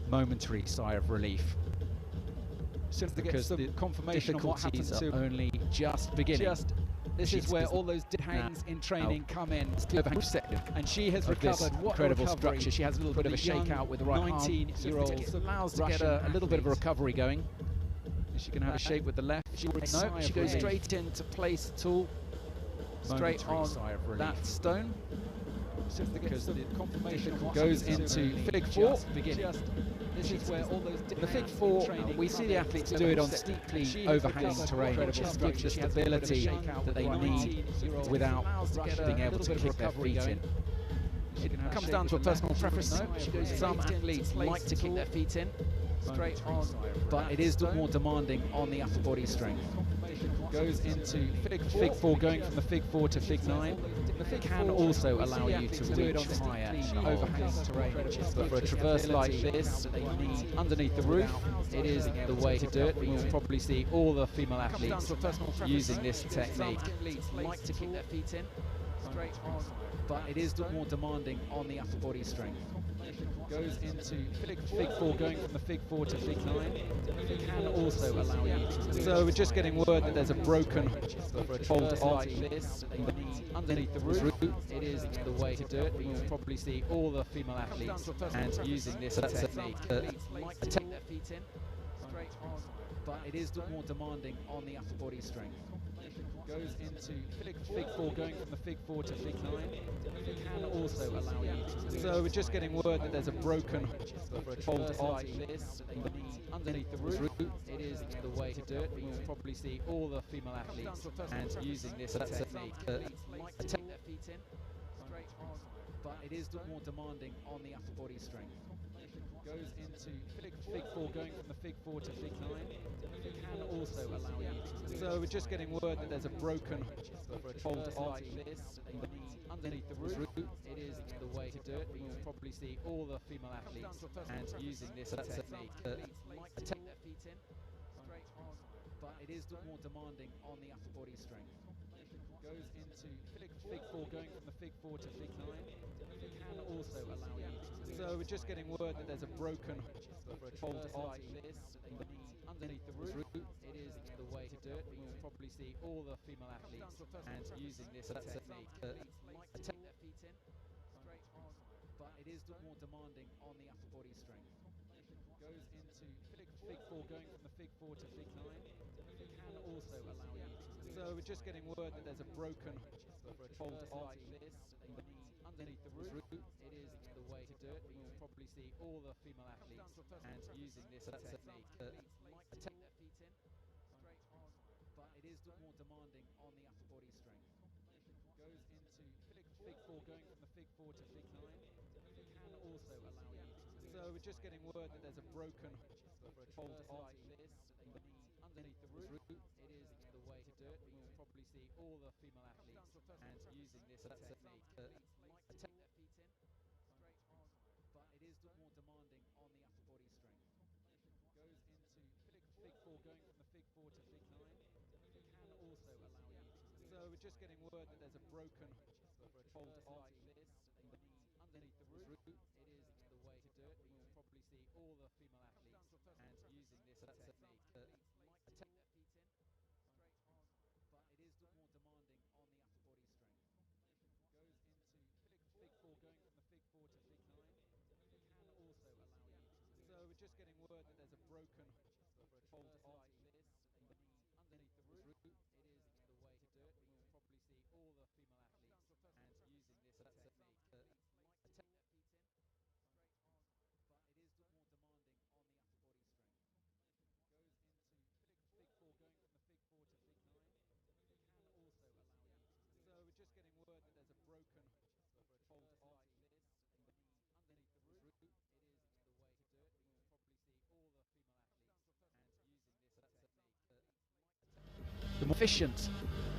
momentary sigh of relief. Simply because the confirmation of what happened to only just beginning. This is where all those hangs in training come in, and she has recovered. What incredible structure! She has a little bit of a shakeout with the right 19-year-old, allows to get a little bit of a recovery going. Is she going to have a shake with the left? No, she goes straight into place at all, straight on that stone. Because the confirmation goes into fig 4. This is where all those the fig 4, we see the athletes do it on steeply overhanging terrain. It just gives the stability that they need without being able to kick their feet in. It comes down to a personal preference. Some athletes like to kick their feet in straight on, but it is more demanding on the upper body strength. Goes into fig 4, going from the fig 4 to fig 9. The fig can also allow you to reach higher overhanging terrain, but for a traverse like this, underneath the roof, it is the way to do it. You'll probably see all the female athletes using this technique. Like to kick their feet in straight on, but it is more demanding on the upper body strength. Goes into fig 4, going from the fig 4 to fig 9. It can also allow you to. So we're just getting word that there's a broken hold like this underneath the roof. It is the way to do it. You'll probably see all the female athletes and using this technique. Like to take their feet in straight on, but it is more demanding on the upper body strength. Goes into fig 4, going from the fig 4 to fig 9. It can also allow you to. So we're just getting word that there's a broken hold like this underneath the roof. It is the way to do it. You'll probably see all the female athletes and using this technique. Like to take their feet in straight on, but it is more demanding on the upper body strength. Goes into fig 4, going from the fig 4 to fig 9. It can also allow you to. So we're just getting word that there's a broken hold like this underneath the roof. It is the way to do it. You'll probably see all the female athletes and using this technique. Like to take their feet in straight on, but it is more demanding on the upper body strength. Goes into fig 4, going from the fig 4 to fig 9. It can also allow you to. So we're just getting word that there's a broken hold like this underneath the roof. It is the way to do it. You'll probably see all the female athletes and using this technique. Like to take their feet in straight on, but it is more demanding on the upper body strength. Goes into fig 4, going from the fig 4 to fig 9. It can also allow you to. So we're just getting word that there's a broken hold like this underneath the roof. It is the way to do it. You'll probably see all the female athletes and using this technique. Like to take their feet in straight on, but it is more demanding on the upper body strength. Goes into fig 4, going from the fig 4 to fig 9. It can also allow you to. So we're just getting word that there's a broken hold like this underneath the roof. It is the way to do it. You'll probably see all the female athletes and using this technique. Like to take their feet in straight on, but it is more demanding on the upper body strength. Goes into fig 4, going from the fig 4 to fig 9. It can also allow you to. So we're just getting word that there's a broken hold like this underneath the roof. It is the way to do it. You'll probably see all the female athletes and using this technique. Like to take their feet in straight on, but it is more demanding on the upper body strength. Goes into fig 4, going from the fig 4 to fig 9. It can also allow you to. So we're just getting word that there's a broken hold like this underneath the roof. It is the way to do it. You'll probably see all the female athletes and using this technique. Like to take their feet in straight on, but it is more demanding on the upper body strength. Goes into fig 4, going from the fig 4 to fig 9. It can also allow you to. So we're just getting word that there's a broken hold like this underneath the roof. It is the way to do it. You'll probably see all the female athletes and using this technique. The more efficient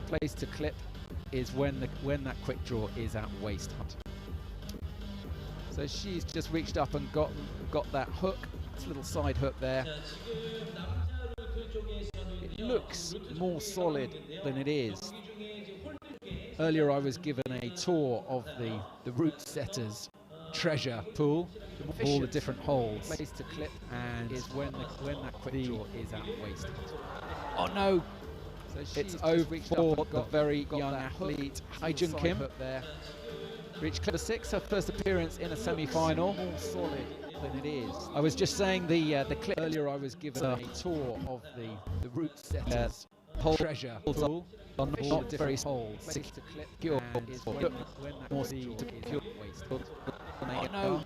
place to clip is when that quick draw is at waist height. So she's just reached up and got that hook. It's a little side hook there. It looks more solid than it is. Earlier I was given a tour of the route setters treasure pool, all the different holes. Place to clip And is when that quick draw is at waist. oh no, So it's over for the very young that hook, athlete, Haejun side Kim. hook there. Reached clip 6, her first appearance in a semi-final. More solid than it is. I was just saying the clip Earlier I was given a tour of the route setters. whole Treasure pool pool. are All not the very different holes. Place to clip Secure is for when look that more quick draw is secure. at waist. Oh no,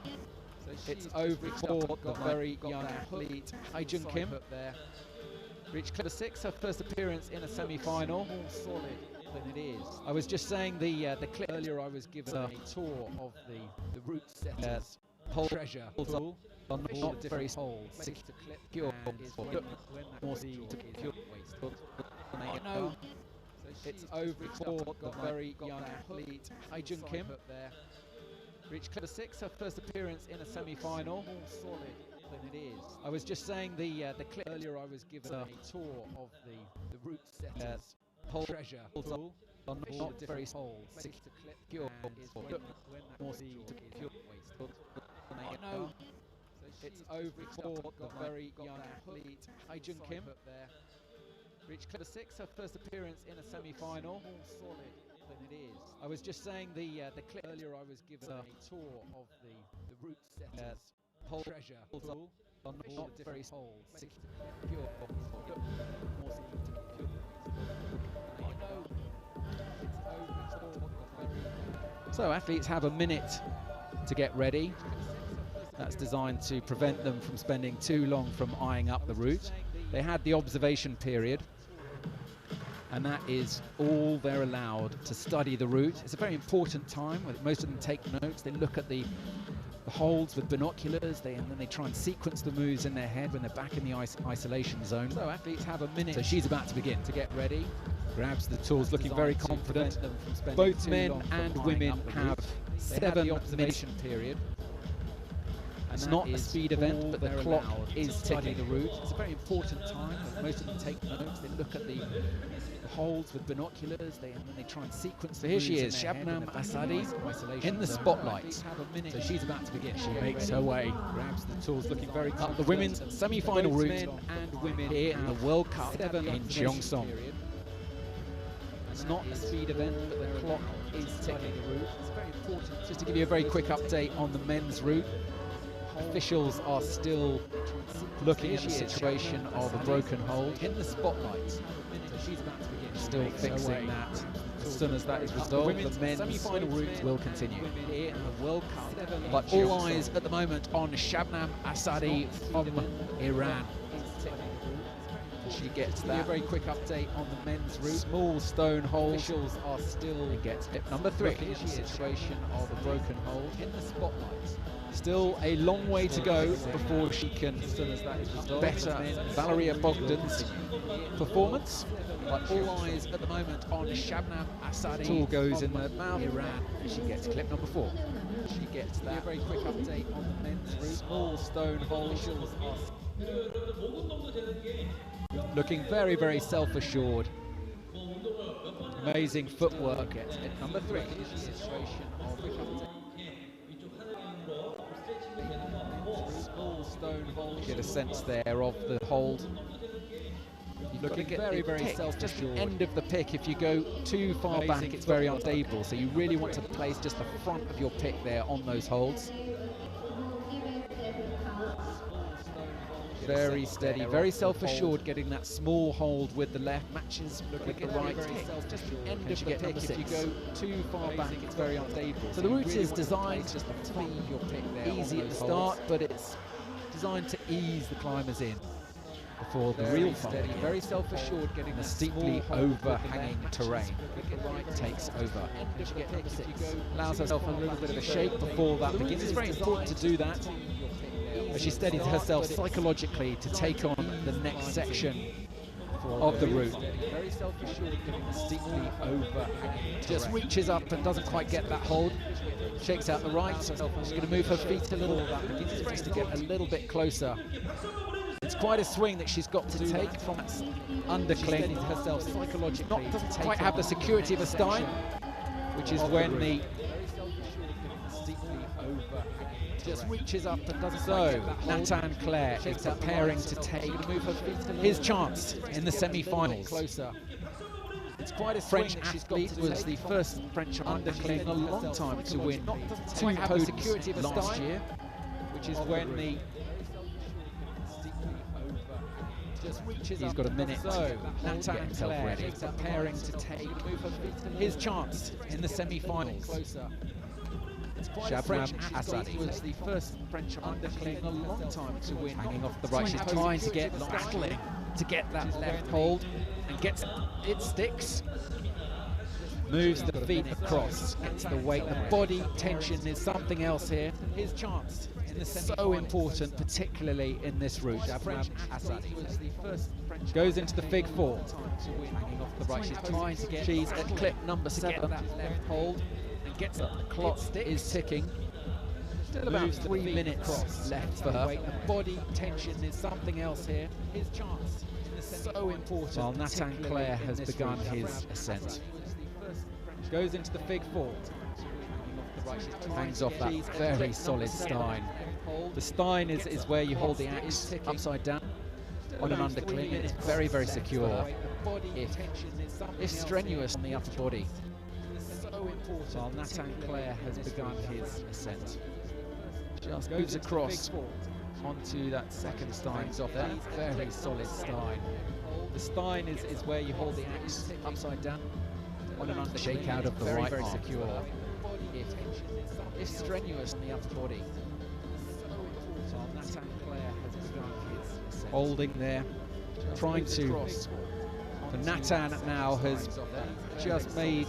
it's over for the very young athlete, Haejun Kim. There. Reached clip 6, her first appearance in a semi-final. More solid than it is. I was just saying the clip Earlier I was given a tour of the route setters. whole Treasure pool pool. are All not the very different holes. Place to clip Secure is for when look that more quick draw is secure. at waist. Oh no, it's over for the very young athlete, Haejun Kim. There. Reached clip 6, her first appearance in a semi-final. More solid than it is. I was just saying the clip Earlier I was given a tour of the route setters. whole Treasure pool pool. are All not the very different holes. Place to clip Secure is for when look that more quick draw is secure. at waist. Oh no, it's over for the very young athlete, Haejun Kim. There. Reached clip 6, her first appearance in a semi-final. More solid than it is. I was just saying the clip Earlier I was given a tour of the route setters. whole Treasure pool pool. are All not the very different holes. Place to Secure clip for is look more secure. Oh no, it's over for the very young. So athletes have a minute to get ready. That's designed to prevent them from spending too long from eyeing up the route. They had the observation period, and that is all they're allowed to study the route. It's a very important time. Most of them take notes. They look at the holds with binoculars, and then they try and sequence the moves in their head when they're back in the isolation zone. So athletes have a minute. So she's about to begin to get ready. Grabs the tools, looking very confident. Both men and women have 7 observation period. It's not a speed event, but the clock is ticking the route. It's a very important time. Most of them take notes. They look at the holds with binoculars, and then they try and sequence. So here she is, Shabnam Asadi, in the spotlight. So she's about to begin. She makes her way, grabs the tools, looking very confident. The women's semi-final route Men and women here in the World Cup in Gyeongsong. It's not a speed event, but the clock is ticking the route. It's very important. Just to give you a very quick update on the men's route, officials are still looking at the situation of a broken hold in the spotlight. So she's about to begin. Still fixing that. As soon as that is resolved, the men's semi-final route will continue. Here in the World Cup. But all eyes at the moment on Shabnam Asadi from Iran. She gets that. A very quick update on the men's route. Small stone hold. Officials are still gets tip number 3. Looking at the situation of a broken hold in the spotlight. Still a long way to go before she can better Valeria Bogdan's performance. But all eyes at the moment on Shabnam Asadi. Tool goes in the mouth. Iran. She gets clip number 4. She gets that. A very quick update on the men's route. Small stone hold. Officials are looking very, very self-assured. Amazing footwork. Gets clip number 3. Situation of small stone hold. Get a sense there of the hold. Looking very, very self-assured. Just the end of the pick. If you go too far back, it's very unstable. So you really want to place just the front of your pick there on those holds. Very steady, very self-assured, getting that small hold with the left, matches with the right. Just the end of the pick. If you go too far back, it's very unstable. So the route is designed just to be your pick there, easy at the start, but it's designed to ease the climbers in before the real fun. Very self-assured, getting the steeply overhanging terrain takes over. Allows herself a little bit of a shake before that begins. It's very important to do that, as she steadies herself psychologically to take on the next section of the route. Very self-assured, getting the steeply overhanging. Just reaches up and doesn't quite get that hold. Shakes out the right. She's going to move her feet a little, just to get a little bit closer. It's quite a swing that she's got to take from that undercling. Herself psychologically. Doesn't quite have the security of a stein, which is when the just reaches up and doesn't. So Nathan Clare is preparing to take his chance in the semi-finals. Closer. It's quite a French athlete, was the first French underclaim in a long time to win two podiums last year, which is when the he's got a minute to get himself ready, preparing to take his chance in the semi-finals. Shabram Asadi was the first French underclaim in a long time to win. Hanging off the right, she's trying to get, battling to get that left hold, and gets it, sticks. Moves the feet across, gets the weight, the body tension is something else here. His chance in the so important, particularly in this route. Shabram Asadi was the first French goes into the fig four. Hanging off the right, she's trying to get, she's at clip number 7, that left hold. Gets up, the clock is ticking. Still about 3 minutes left for her. The body tension is something else here. His chance so important. While Nathan Clare has begun his ascent. Goes into the fig four. Hangs off that very solid stein. The stein is where you hold the axe upside down on an undercling. It's very, very secure. If strenuous on the upper body. While Nathan Clare has begun his ascent. Just moves across onto that second stein, off that very solid stein. The stein is where you hold the axe upside down on an under shake out of the right, very secure. If strenuous on the upper body. While Nathan Clare has begun his ascent. Holding there, trying to. But Nathan now has just made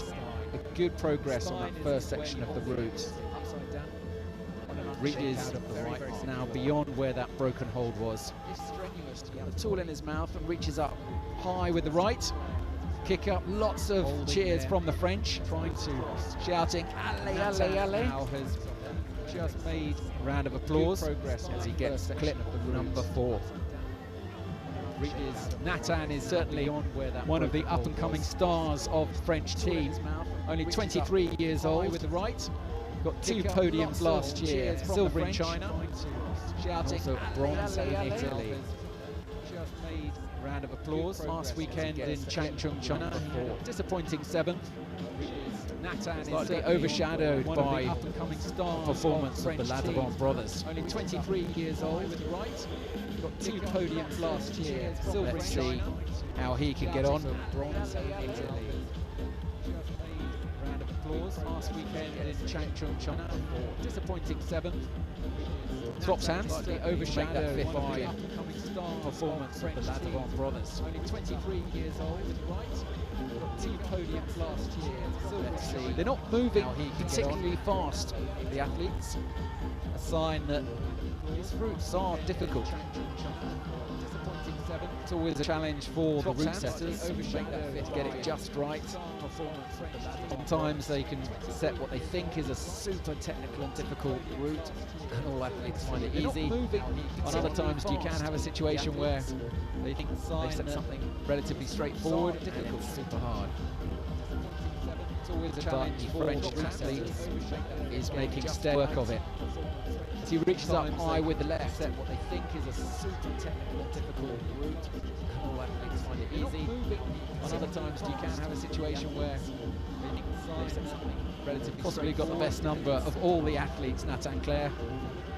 good progress on that first section of the route. Reaches now beyond where that broken hold was. The tool in his mouth and reaches up high with the right. Kick up, lots of cheers from the French, trying to shouting "Allez, allez, allez!" Now has just made a round of applause as he gets clip number 4. Nathan is certainly one of the up-and-coming stars of the French team. Only 23 years old with the right. Got 2 podiums last year. Silver in China. Shouting also bronze in Italy. Just made a round of applause last weekend in Changchun, China. Disappointing 7th. Nathan is slightly overshadowed by up-and-coming star performance of the Ladavon brothers. Only 23 years old with the right. Got 2 podiums last year. Let's see how he can get on. Bronze in Italy. Round of applause last weekend in Changchun, China. Disappointing 7th. Drops hands, slightly overshadowed by performance of the Ladavon brothers. Only 23 years old with the right. Got 2 podiums last year. Let's see. They're not moving particularly fast, the athletes. A sign that these routes are difficult. It's always a challenge for the route setters to get it just right. Sometimes they can set what they think is a super technical and difficult route, and all athletes find it easy. On other times you can have a situation where they think they set something relatively straightforward, and it's super hard. But the French athlete is making steady work of it. As he reaches up high with the left, set what they think is a super technical and difficult route, and all athletes find it easy. On other times you can have a situation where they set something relatively possibly got the best number of all the athletes, Nathan Clare,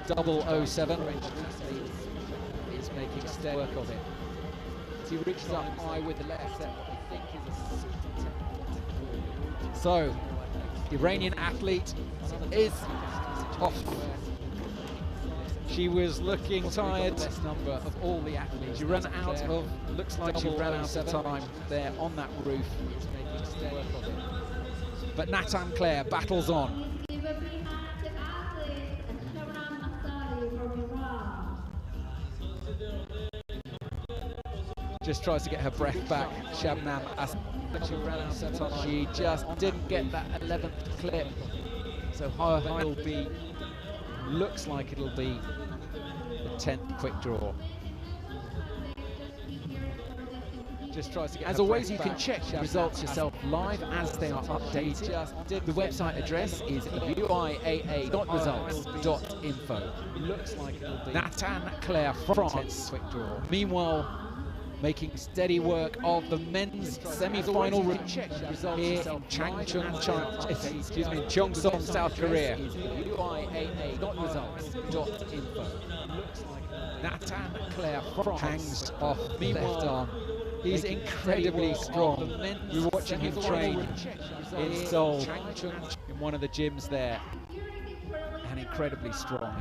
007. French athlete is making steady work of it. As he reaches up high with the left, set what they think is a super technical and difficult route. So, the Iranian athlete is off. She was looking tired. Best number of all the athletes. She ran out of, looks like she ran out of time there on that roof. But Nathan Clare battles on. Just tries to get her breath back. Shabnam Asadi. She ran out of time. She just didn't get that 11th clip. So her high will be, looks like it'll be the 10th quick draw. Just tries to get. As always, you can check the results yourself live as they are updated. The website address is uiaa.results.info. Looks like it'll be Nathan Claire, France. quick draw. Meanwhile, making steady work of the men's semi-final here in Cheongsong, South Korea. uiaa.results.info. Nathan Claire, France. Hangs off left arm. He's incredibly strong. We were watching him train in Seoul, in one of the gyms there, and incredibly strong.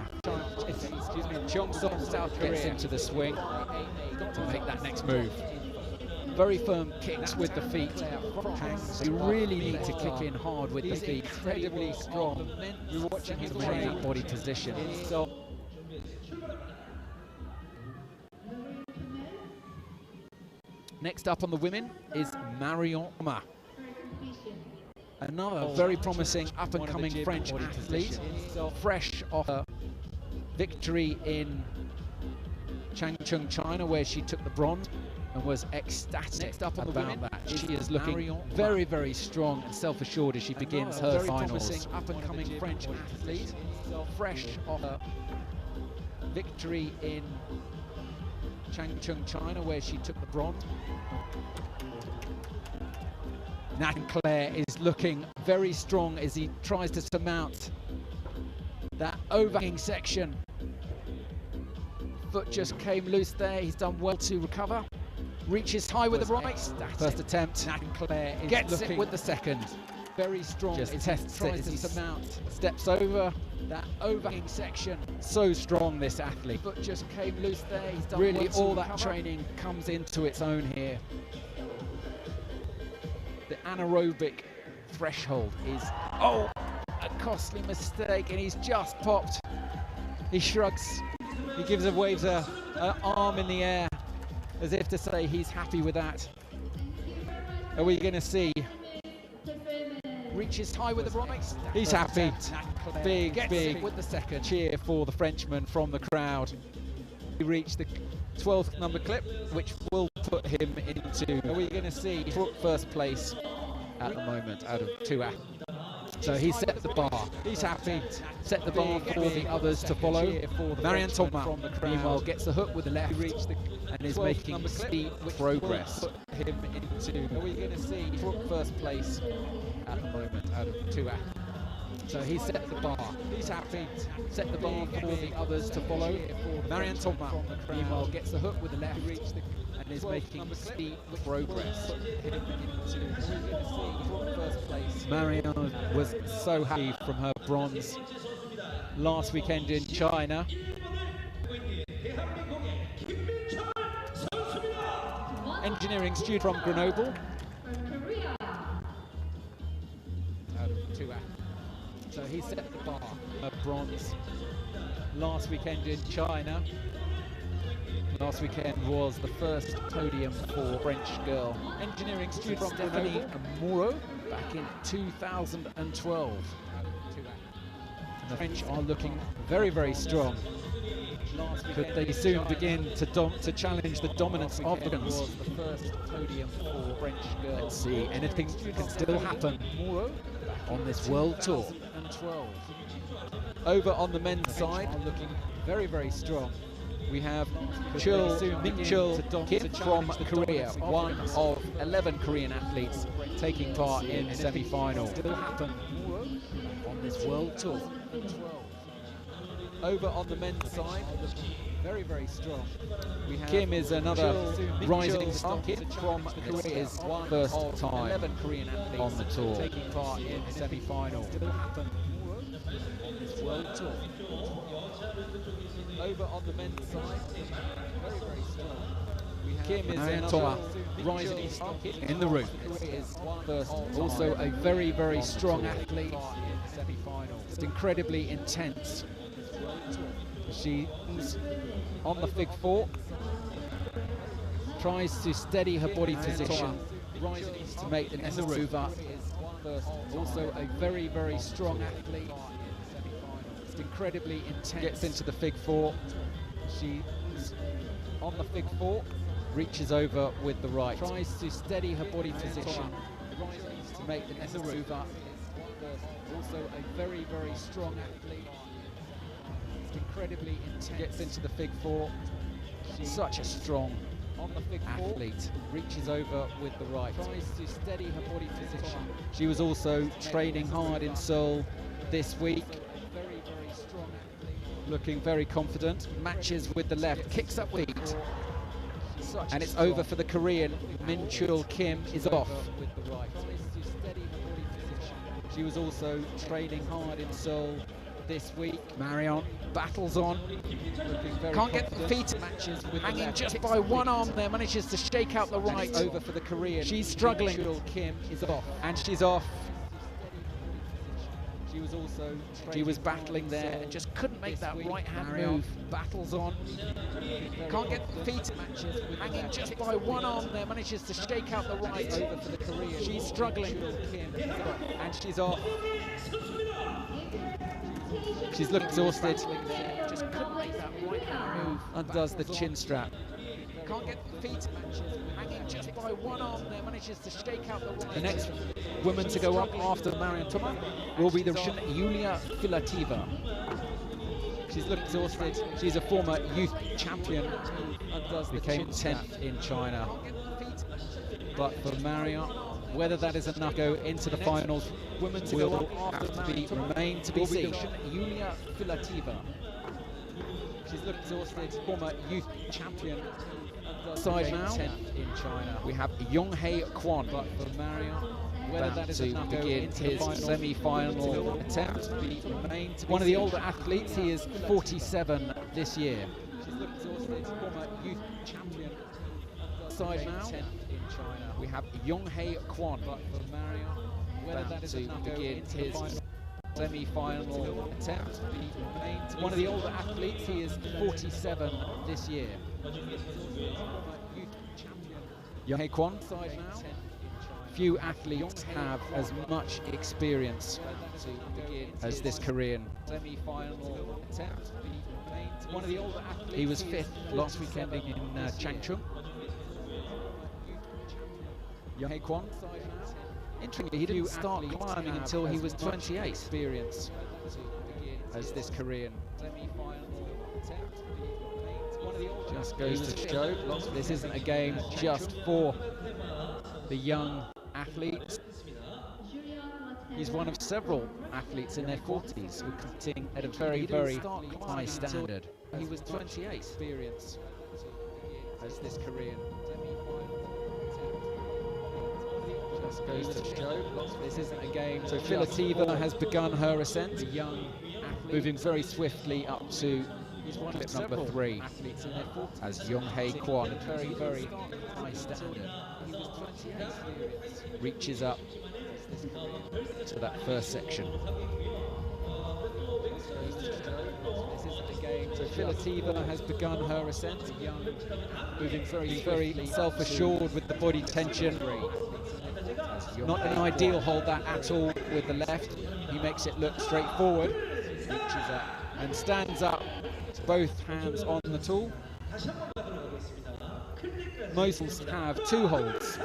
Cheongsong, South Korea, gets into the swing to make that next move. Very firm kicks with the feet. You really need to kick in hard with the feet. Incredibly strong. We were watching him To train maintain body position. Next up on the women is Marion Ma, another very promising up-and-coming French athlete, fresh off a victory in Changchun, China, where she took the bronze and was ecstatic. Next up on about that. She is looking very, very strong and self-assured as she begins her very finals. promising up-and-coming French athlete, fresh off a victory in Changchun, China, where she took the bronze. Nathan Claire is looking very strong as he tries to surmount that overhanging section. Foot just came loose there. He's done well to recover. Reaches high with the right. First attempt. Nathan Claire is Gets looking it with the second. very strong. Just as tests he it tries as he to surmount steps over that overhanging section. So strong, this athlete. Foot just came loose there. He's done Really, well to all that recover. training comes into its own here. The anaerobic threshold is, a costly mistake, and he's just popped. He shrugs, he waves an arm in the air as if to say he's happy with that. Are we going to see? Reaches high with the right. He's happy. Big with the second cheer for the Frenchman from the crowd. He reached the 12th number clip, which will put him into, are we going to see, first place at the moment out of two athletes. So he set the bar. He's happy. Set the bar for the others to follow. Marion Thomas, meanwhile, gets the hook with the left and is making steep progress. Put him into, are we going to see, first place at the moment out of two athletes. So he set the bar. He's happy. Set the bar for the others to follow. Marion Thomas, meanwhile, gets the hook with the left and is making steep progress. Marion was so happy from her bronze last weekend in China. Engineering student from Grenoble. Out of two athletes. So he set the bar, her bronze last weekend in China. Last weekend was the first podium for French girl. Engineering student from Stephanie Moreau back in 2012. And the French are looking very, very strong. Could they soon begin to challenge the dominance of the guns? Was the first podium for French girl. Let's see, anything can still happen on this world tour. Over on the men's side, looking very, very明Chul Kim from Korea, one of 11 Korean athletes taking part in the semi-final. Still happen on this world tour. Over on the men's side, very, very strong. Kim is another rising star. Kim from Korea is first time 11 Korean athletes on the tour taking part in the semi-final. Still happen on this world tour. Over on the men's side, very, very strong. Kim is another rising star in the room. First, also a very, very strong athlete. It's incredibly intense. She's on the fig four, tries to steady her body position to make the next move up. Also a very, very strong athlete. It's incredibly intense. Gets into the fig four. She's on the fig four, reaches over with the right, tries to steady her body position to make the necessary move up. Also a very, very strong athlete. It's incredibly intense. Gets into the fig four. She's such a strong athlete. Reaches over with the right. Tries to steady her body position. She was also training hard in Seoul this week. Very, very strong athlete. Looking very confident. Matches with the left. Kicks up feet. And it's over for the Korean. Min Chul Kim is off. With the right. She was also training hard in Seoul this week. Marion battles on. Can't get the feet. Matches with hanging just by one arm there. Manages to shake out the right. Over for the Korean. She's struggling. Min Chul Kim is off. And she's off. She was battling there and just couldn't make that right hand move. Battles on. Can't get the feet. Matches hanging just by one arm there. Manages to shake out the right. Over for the Korean. She's struggling. And she's off. She's looked exhausted. Just couldn't make that right hand move. Undoes the chin strap. Can't get the feet. Hanging just by one arm there. Manages to shake out the right. The next woman to go up after Marion Toma will be the Russian Uiaa She's looked exhausted. She's a former youth champion. Became 10th in China. But for Marion, whether that is enough to go into the finals, women to go up after remain to be seen. Uiaa She's looked exhausted. Former youth champion. Side now, 10th in China. We have Yong-hae Kwon. But for Marion, whether that is enough to begin his semi-final attempt. One of the older athletes. He is 47 this year. She's looked exhausted. Former youth champion. Side now, 10th in China. We have Yong-hae Kwon. But for Marion, whether that is enough to begin his semi-final attempt. One of the older athletes. He is 47 this year. Yong-hae Kwon. Few athletes have as much experience as this Korean. He was 5th last weekend in Changchun. Yong-hae Kwon. Interestingly, he didn't start climbing until he was 28. Experience as this Korean. Just goes to show this isn't a game just for the young athletes. He's one of several athletes in their 40s who are competing at a very, very high standard. He was 28. Experience as this Korean. Just goes to show this isn't a game. So Filativa has begun her ascent. The young athlete, moving very swiftly up to clip number 3 as Yong-hae Kwon, very, very high standard. Reaches up to that first section. So Filativa has begun her ascent. Moving very, very self-assured with the body tension. Not an ideal hold that at all with the left. He makes it look straightforward. Reaches up and stands up. Both hands on the tool. Most have 2 holds,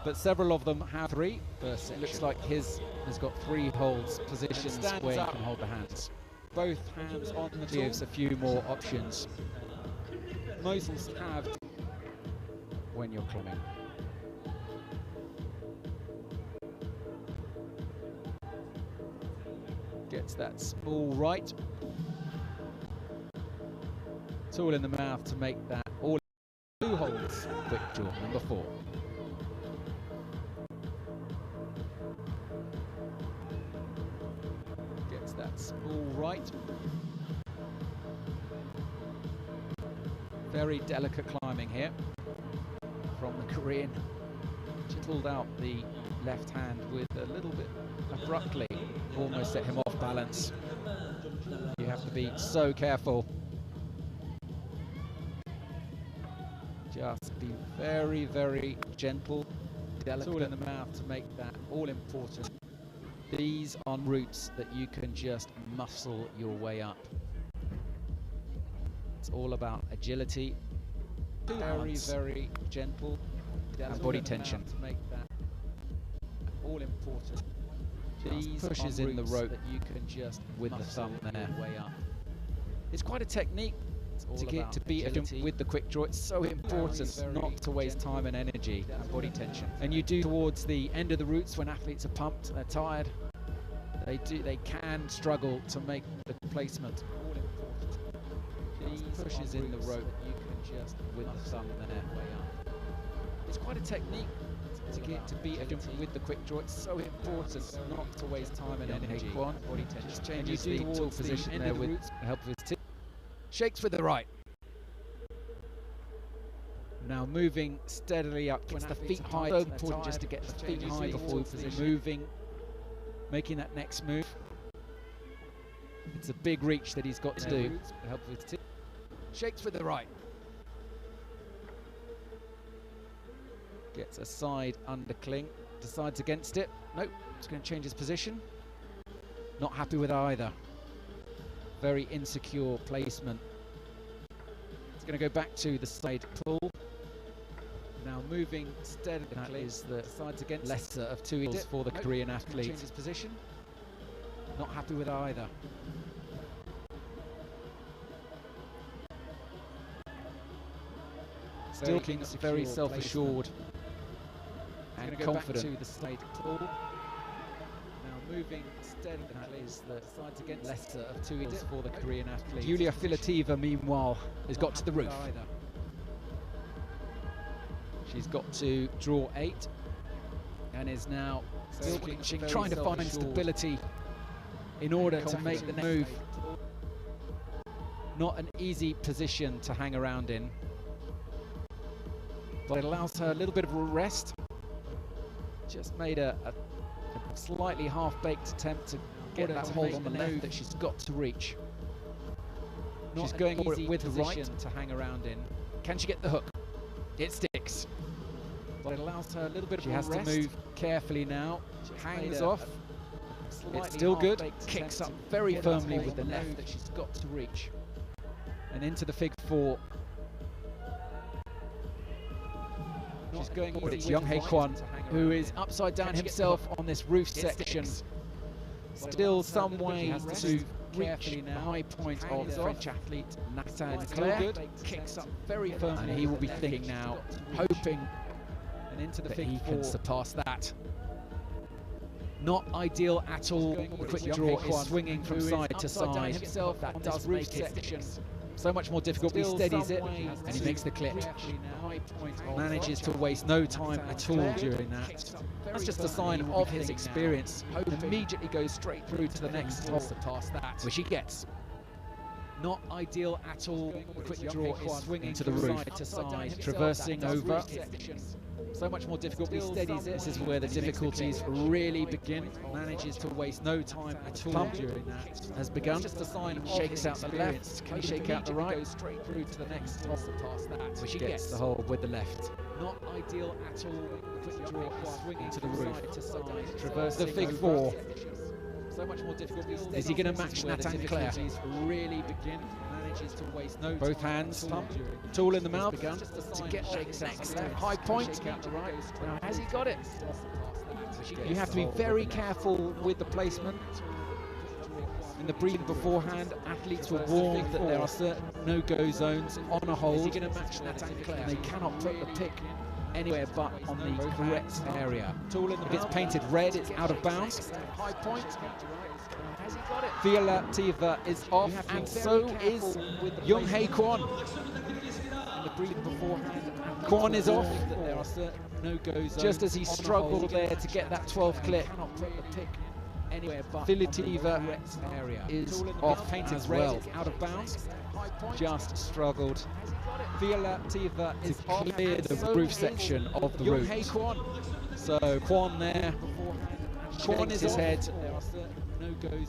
but several of them have 3. It looks like his has got 3 holds, positions where you can hold the hands. Both hands on the tool. Gives a few more options. Most have when you're climbing. Gets that small right. Tool in the mouth to make that all 2 holds. Quick draw number 4. Gets that small right. Very delicate climbing here from the Korean. She pulled out the left hand with a little bit abruptly, almost set him off balance. You have to be so careful. Just be very, very gentle, delicate. Tool in the mouth to make that all important. These are routes that you can just muscle your way up. It's all about agility, very, very gentle, and body tension. To make that all important. These pushes in the rope that you can just with the thumb there. Way up. It's quite a technique to get to be agility with the quick draw. It's so important not to waste time and energy and body tension. And you do towards the end of the routes when athletes are pumped, they're tired. They can struggle to make the placement. All important. These pushes in the rope that you can just with the thumb there. Way up. It's quite a technique to get to be agility with the quick draw. It's so important not to waste time and energy. Body tension. Changes the tool position there with the help of his team. Shakes with the right. Now moving steadily up. Gets the feet high. So important just to get the feet high before moving. Making that next move. It's a big reach that he's got to do. With the help of his team. Shakes with the right. Gets a side undercling. Decides against it. Nope. He's going to change his position. Not happy with either. Very insecure placement. It's going to go back to the side pull. Now moving steadily. That is the sides against lesser of two equals for the Korean athlete. Change his position. Not happy with either. Still looking very self-assured and confident. To the side pull. Now moving steadily. That is the sides against lesser of two equals for the Korean athlete. Uiaa Aiskelaï, meanwhile, has got to the roof. She's got to draw 8 and is now switching, trying to find stability in order to make the move. Not an easy position to hang around in, but it allows her a little bit of a rest. Just made a slightly half-baked attempt to get that hold on the left that she's got to reach. She's going for it with the right to hang around in. Can she get the hook? It sticks. But it allows her a little bit of a rest. She has to move carefully now. Hangs off. It's still good. Kicks up very firmly with the left that she's got to reach. And into the fig 4. She's going for it. It's Uiaa Kwon, who is upside down himself on this roof section. Still some way to reach the high point of French athlete Nathan Claire. Kicks up very firmly, and he will be thinking now, hoping that he can surpass that. Not ideal at all. The quick draw is swinging from side to side. That does make it so much more difficult. He steadies it and he makes the clip. Manages to waste no time at all during that. That's just a sign of his experience. Immediately goes straight through to the next hole, which he gets. Not ideal at all. The quick draw is swinging to the roof, side to side, traversing over. So much more difficult. He steadies it. This is where the difficulties really begin. Manages to waste no time at all during that. Has begun. Just a sign. Shakes out the left. Can he shake out the right? Goes straight through to the next hole, which he gets the hole with the left. Not ideal at all. The quick draw is swinging to the roof, side to side, traversing the fig 4. So much more difficult. Is he going to match Nathan Claire? Really begin. Manages to waste no both hands pumped, tool in the mouth, to get that next high point. Now, has he got it? You have to be very careful with the placement. In the briefing beforehand, athletes were warned that there are certain no-go zones on a hold. Is he going to match Nathan Claire? They cannot put the pick anywhere but on the correct area. If it's painted red, it's out of bounds. High point. Has he got it? Uiaa is off, and so is Uiaa Kwon. Kwon is off. There are certain no-go zones. Just as he struggled there to get that 12th clip. Aiskelaï is off, painted red, out of bounds. Just struggled. Uiaa is to clear the roof section of the roof. So Kwon there. Kwon is his head.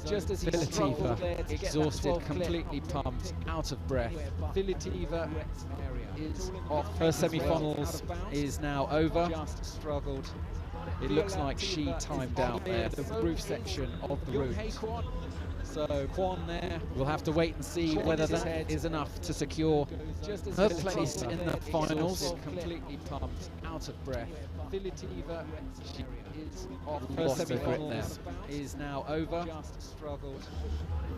Just as he struggled there, exhausted, completely pumped, out of breath. Uiaa is off. Her semi-finals is now over. Just struggled. It looks like she timed out there the roof section of the roof. So Kwon there, we'll have to wait and see whether that is enough to secure her place in the finals. Completely pumped, out of breath. Vilitiva, she is off. Her semi-finals is now over. Just struggled.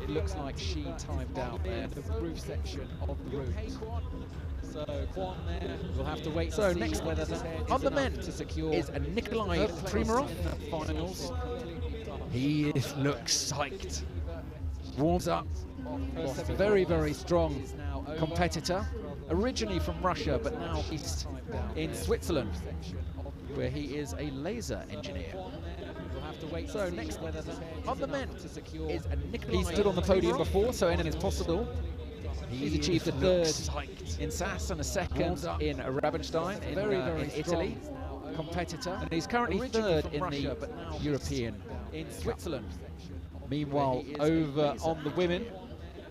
It looks like she timed out there, the roof section of the route. So Kwon there, we'll have to wait. So next whether that on the men to secure is a Nikolai Primarov in the finals. He looks psyched. Warms up. Very, very strong competitor. Originally from Russia, but now based in Switzerland, where he is a laser engineer. So next on the men is a Nikolai. He stood on the podium before, so anything is possible. He's achieved a third in SAS and a second in Rabenstein in Italy. Competitor, and he's currently third in the European in Switzerland. Meanwhile, over on the women,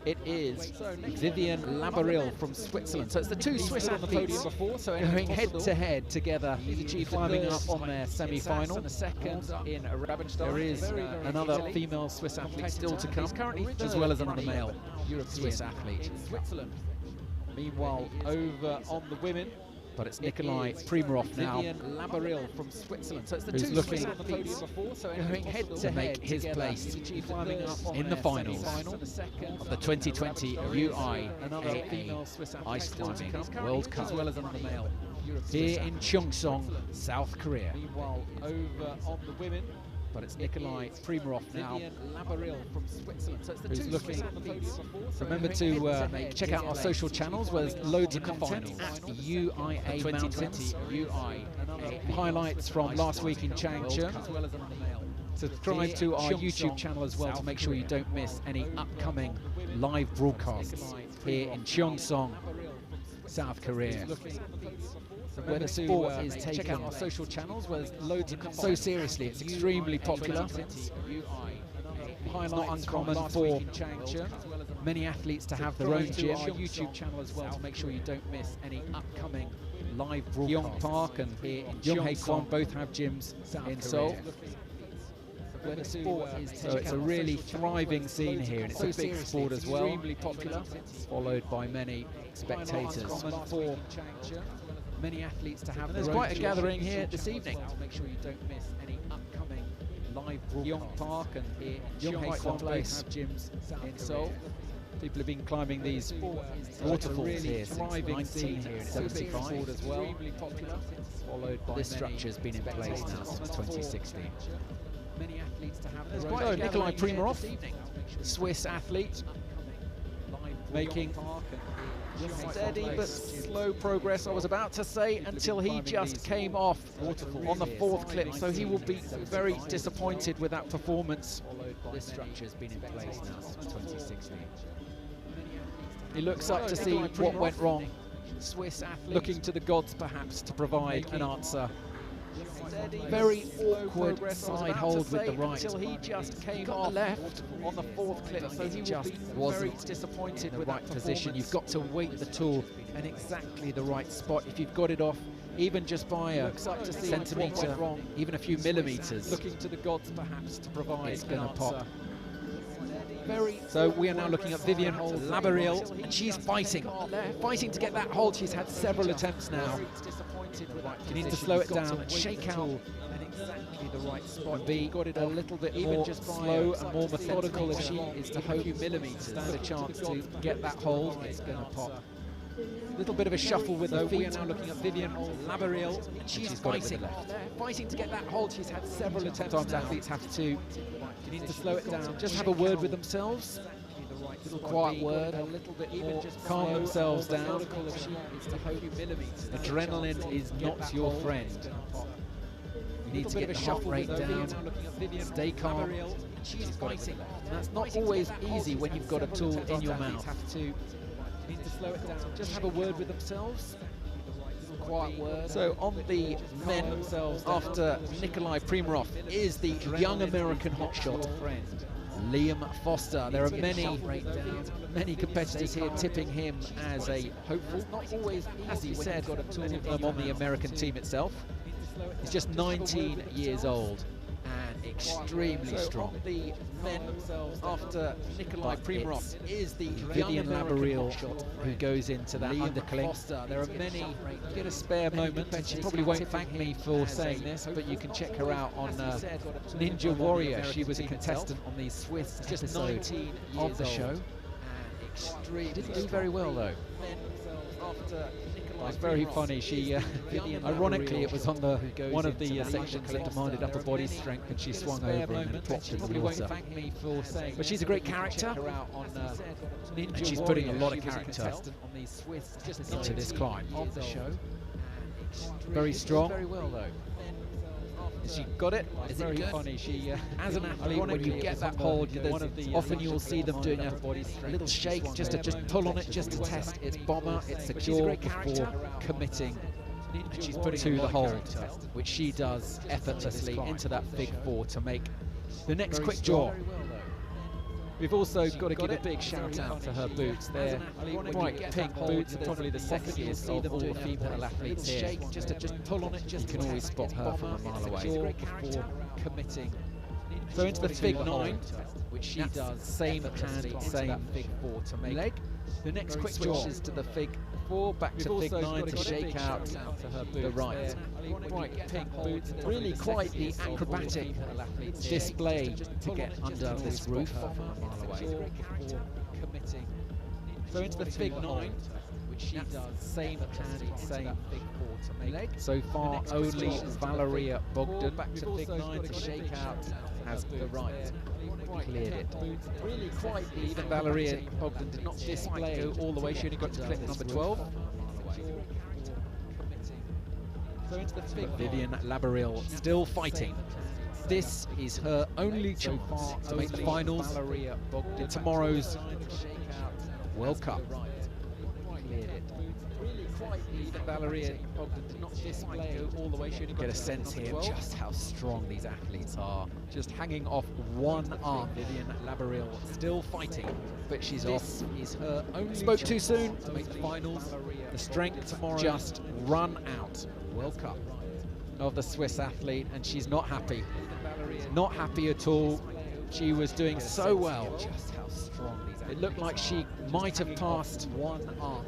it is Vivian Labaril from Switzerland. So it's the two Swiss athletes going head-to-head together, climbing up on their semi-final. In Rabenstein. There is another female Swiss athlete still to come, as well as another male Swiss athlete. Meanwhile, over on the women, but it's Nikolai Primarov now, Labaril from Switzerland. So it's the who's looking going head to make his place in the finals of the 2020 Uiaa Aisklyming World Cup, as well as another male here in Cheongsong, South Korea. Meanwhile, over on the women, but it's Nikolai Primarov now, Labaril from Switzerland. So it's the who's looking. Remember to check out our social channels, where there's loads of content at Uiaa Mountains. Highlights from last week in Changchun. Subscribe to our YouTube channel as well to make sure you don't miss any upcoming live broadcasts here in Cheongsong, South Korea. Where the sport is taken, our social channels, where there's loads of so seriously, it's extremely popular. Not uncommon for many athletes to have their own gym. Our YouTube channel as well to make sure you don't miss any upcoming live broadcasts. Yong Park and Yonghae Kwon both have gyms in Seoul. Where the sport is taken, so it's a really thriving scene here, and it's a big sport as well. Extremely popular, followed by many spectators. For many athletes to have. There's quite a gathering here this evening. Make sure you don't miss any upcoming live Yong Park and Yonghae Kwon both have gyms in Seoul. People have been climbing these waterfalls here since 1975 as well. Followed by this structure has been in place now since 2016. Many athletes to have. There's quite a Nikolai Primarov, Swiss athlete, making steady but slow progress, I was about to say, until he just came off on the fourth clip, so he will be very disappointed with that performance. This structure has been in place now since 2016. He looks up to see what went wrong. Swiss athlete looking to the gods perhaps to provide an answer. Very awkward side hold with the right until he just came off left on the fourth clip, so he just wasn't disappointed with that position. You've got to weight the tool in exactly the right spot. If you've got it off even just by a centimetre, even a few millimetres, looking to the gods perhaps to provide it's going to pop. So we are now looking at Vivian Labaril, and she's fighting to get that hold. She's had several attempts now. You need to slow it down and shake out exactly the right spot. Be got it a little bit more slow and more methodical if she is to hope stand a chance to get that hold. It's going to pop. A little bit of a shuffle with the feet. We are now looking at Vivian Labaril, and she's fighting to get that hold. She's had several attempts. Sometimes athletes have to. You need to slow it down. Just have a word with themselves. A little quiet word, a little bit more, calm themselves down. Adrenaline is not your friend. You need to get the heart rate down, stay calm. She's fighting. That's not always easy when you've got a tool in your mouth. You need to slow it down. Just have a word with themselves. Quiet word. So on the men themselves, after Nikolai Primarov, is the young American hotshot Liam Foster. There are many competitors here tipping him as a hopeful. Not always, as he said, got a tool on the American team itself. He's just 19 years old and extremely strong. The men after Nikolai Primarov is the Vivian Laboriel who goes into that undercling. There are many. Get a spare moment, and she probably won't thank me for saying this, but you can check her out on Ninja Warrior. She was a contestant on the Swiss episode of the show. Didn't do very well though. It was very funny. She, ironically, it was on the one of the sections that demanded upper body strength, and she swung over and then dropped in the water. But she's a great character, and she's putting a lot of character into this climb. Of the show. Very strong. Very well though. She got it. Is very funny. She, as an athlete, when you get that hold, often you will see them doing a little shake, just to pull on it, just to test its bomber, its secure before committing. And she's putting to the hold, which she does effortlessly into that big four to make the next quick draw. We've also got to give a big shout out to her boots. They're bright pink boots, probably the sexiest of all the female athletes here. Just pull on it, you can always spot her from a mile away before committing. So into the fig 9, which she does, same hand, same fig 4 to make leg. The next quick switches to the fig 4, back to fig 9 to shake out the right. Bright pink boots, really quite the acrobatic display to get under this roof from a mile away. So into the fig 9, which she does, same hand, same fig 4 to make leg. So far only Valeria Bogdan back to fig 9 to shake out has the right. Cleared it. Really quite even Valeria Bogdan did not display go all the way. She only got to clip number 12. So into the fig Vivian Laboriel still fighting. This is her only chance to make the finals in tomorrow's World Cup. Cleared it. Valeria Bogdan did not display all the way. She get a sense here just how strong these athletes are. Just hanging off one arm. Vivian Laboriel still fighting, but she's off. Is her only spoke too soon to make the finals. The strength tomorrow just run out. World Cup of the Swiss athlete, and she's not happy. Not happy at all. She was doing so well. Just how strong these athletes. It looked like she might have passed one arm.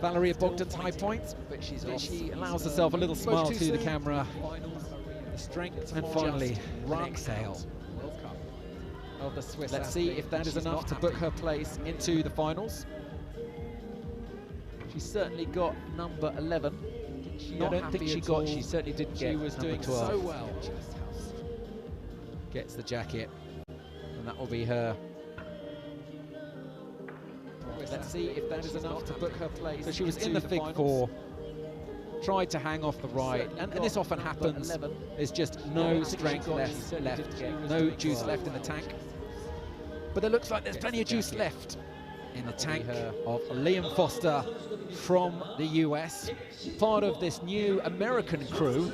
Valeria Bogdan's high points, but she allows herself a little smile to the camera. And finally, an exhale. Of the Swiss. Let's see if that is enough to book her place into the finals. She certainly got number 11. I don't think she got. She certainly didn't get. She was doing 12. So well. Gets the jacket, and that will be her. Let's see if that is enough to book her place. So she was in the fig 4, tried to hang off the right, and this often happens. There's just no strength left, no juice left in the tank. But it looks like there's plenty of juice left in the tank of Liam Foster from the US, part of this new American crew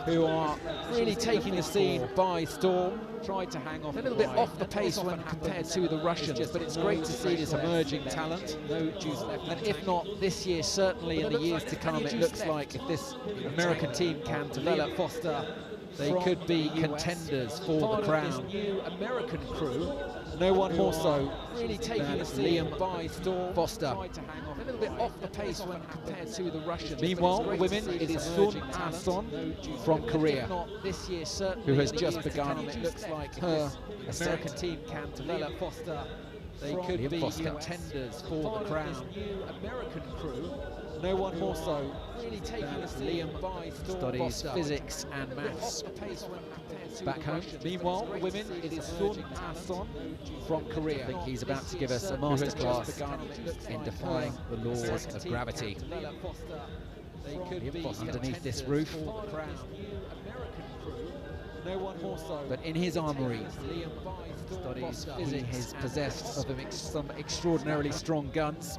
who are really taking the scene by storm. Tried to hang off a little bit off the pace when compared to the Russians, but it's great to see this emerging talent. No juice left, and if not this year, certainly in the years to come, it looks like if this American team can develop Foster, they could be contenders for the crown. New American crew, no one more so really taking the scene by storm. Foster a little bit off the pace when compared to the Russians. Meanwhile, the women, it is Sun Ah-son from Korea, who has just begun. It looks like her American team can develop Foster, they could be contenders for the crown. New American crew, no one more so really taking the Liam by studies physics and maths back home. Meanwhile, the women, it is Sun Ah-son from Korea. I think he's about to give us a masterclass in defying the laws of gravity. Underneath this roof, but in his armory, he is possessed of some extraordinarily strong guns.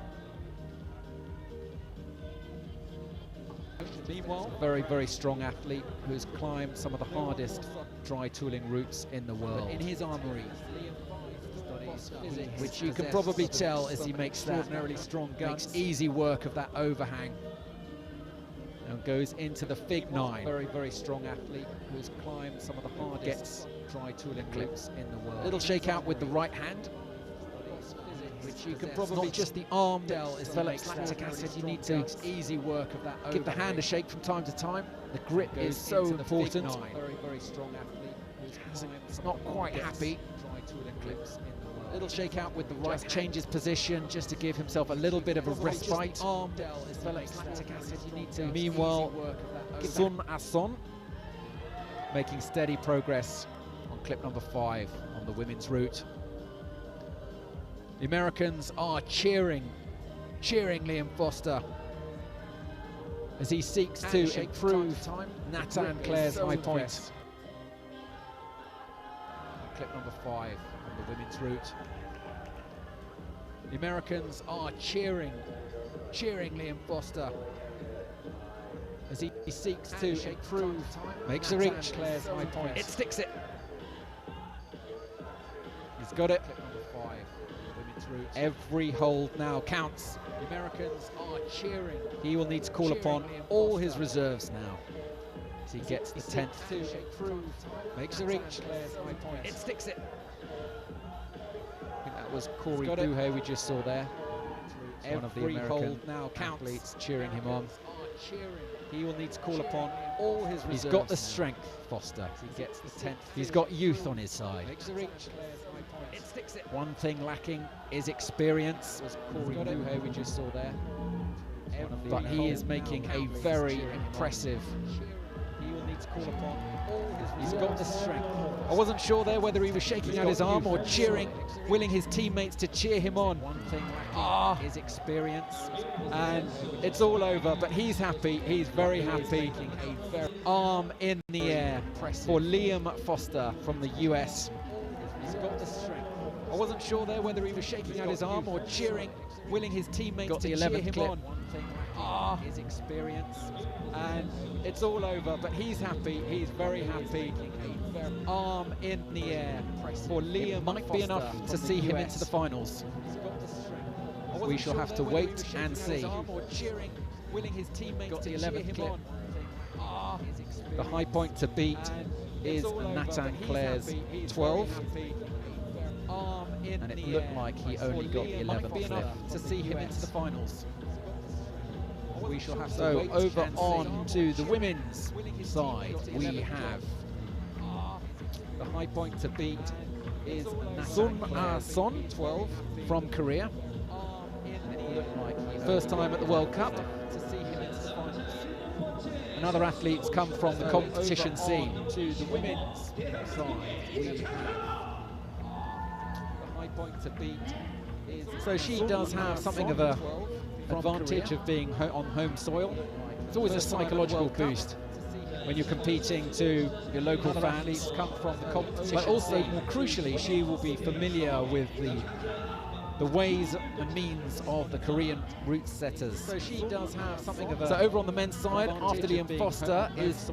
Meanwhile, very, very strong athlete who has climbed some of the hardest dry tooling routes in the world. In his armory, which you can probably tell as he makes extraordinarily strong guns, makes easy work of that overhang. and goes into the Fig 9. Very, very strong athlete who's climbed some of the hardest dry tooling clips in the world. Little shake out with the right hand, which you can probably not just the arm develops lactic acid. You need to easy work of that. Give the hand a shake from time to time. The grip is so important. Very, very strong athlete. It's not quite happy. Dry tooling clips in the world. Little shake out with the right. Changes position just to give himself a little bit of a respite. Arm develops lactic acid. You need to. Meanwhile, Uiaa Son making steady progress on clip number 5 on the women's route. The Americans are cheering Liam Foster as he seeks to improve Nathan Clare's high point. Clip number 5 on the women's route. The Americans are cheering Liam Foster as he seeks to improve. Makes a reach. Clare's high point. It sticks it. He's got it. Clip number 5 on the women's route. Every hold now counts. The Americans are cheering. He will need to call upon all his reserves now. As he gets the 10th. Makes a reach. It sticks it. I think that was Corey Buhay we just saw there. One of the American athletes cheering him on. He will need to call upon all his reserves. He's got the strength, Foster. He gets the 10th. He's got youth on his side. Makes a reach. It sticks it. One thing lacking is experience. Was Corey Buhay we just saw there. But he is making a very impressive. He will need to call upon all his reserves. He's got the strength. I wasn't sure there whether he was shaking out his arm or cheering, willing his teammates to cheer him on. One thing lacking is experience, and it's all over. But he's happy. He's very happy. Arm in the air for Liam Foster from the US. He's got the strength. I wasn't sure there whether he was shaking out his arm or cheering, willing his teammates to cheer him on. His experience, and it's all over. But he's happy. He's very happy. Arm in the air for Liam. It might be enough to see him into the finals. We shall have to wait and see. Willing his teammates to the 11th clip. The high point to beat is Nathan Clare's 12. And it looked like he only got the 11th clip to see him into the finals. We shall have to wait over on to the women's side. We have the high point to beat is Uiaa Son, 12, from Korea. First time at the World Cup. And other athletes come from the competition scene. To the women's side, we have the high point to beat is. So she does have something of a advantage of being on home soil. It's always a psychological boost when you're competing to your local fans, come from the competition. But also, more crucially, she will be familiar with the ways and means of the Korean route setters. So she does have something of a. So over on the men's side, after Liam Foster is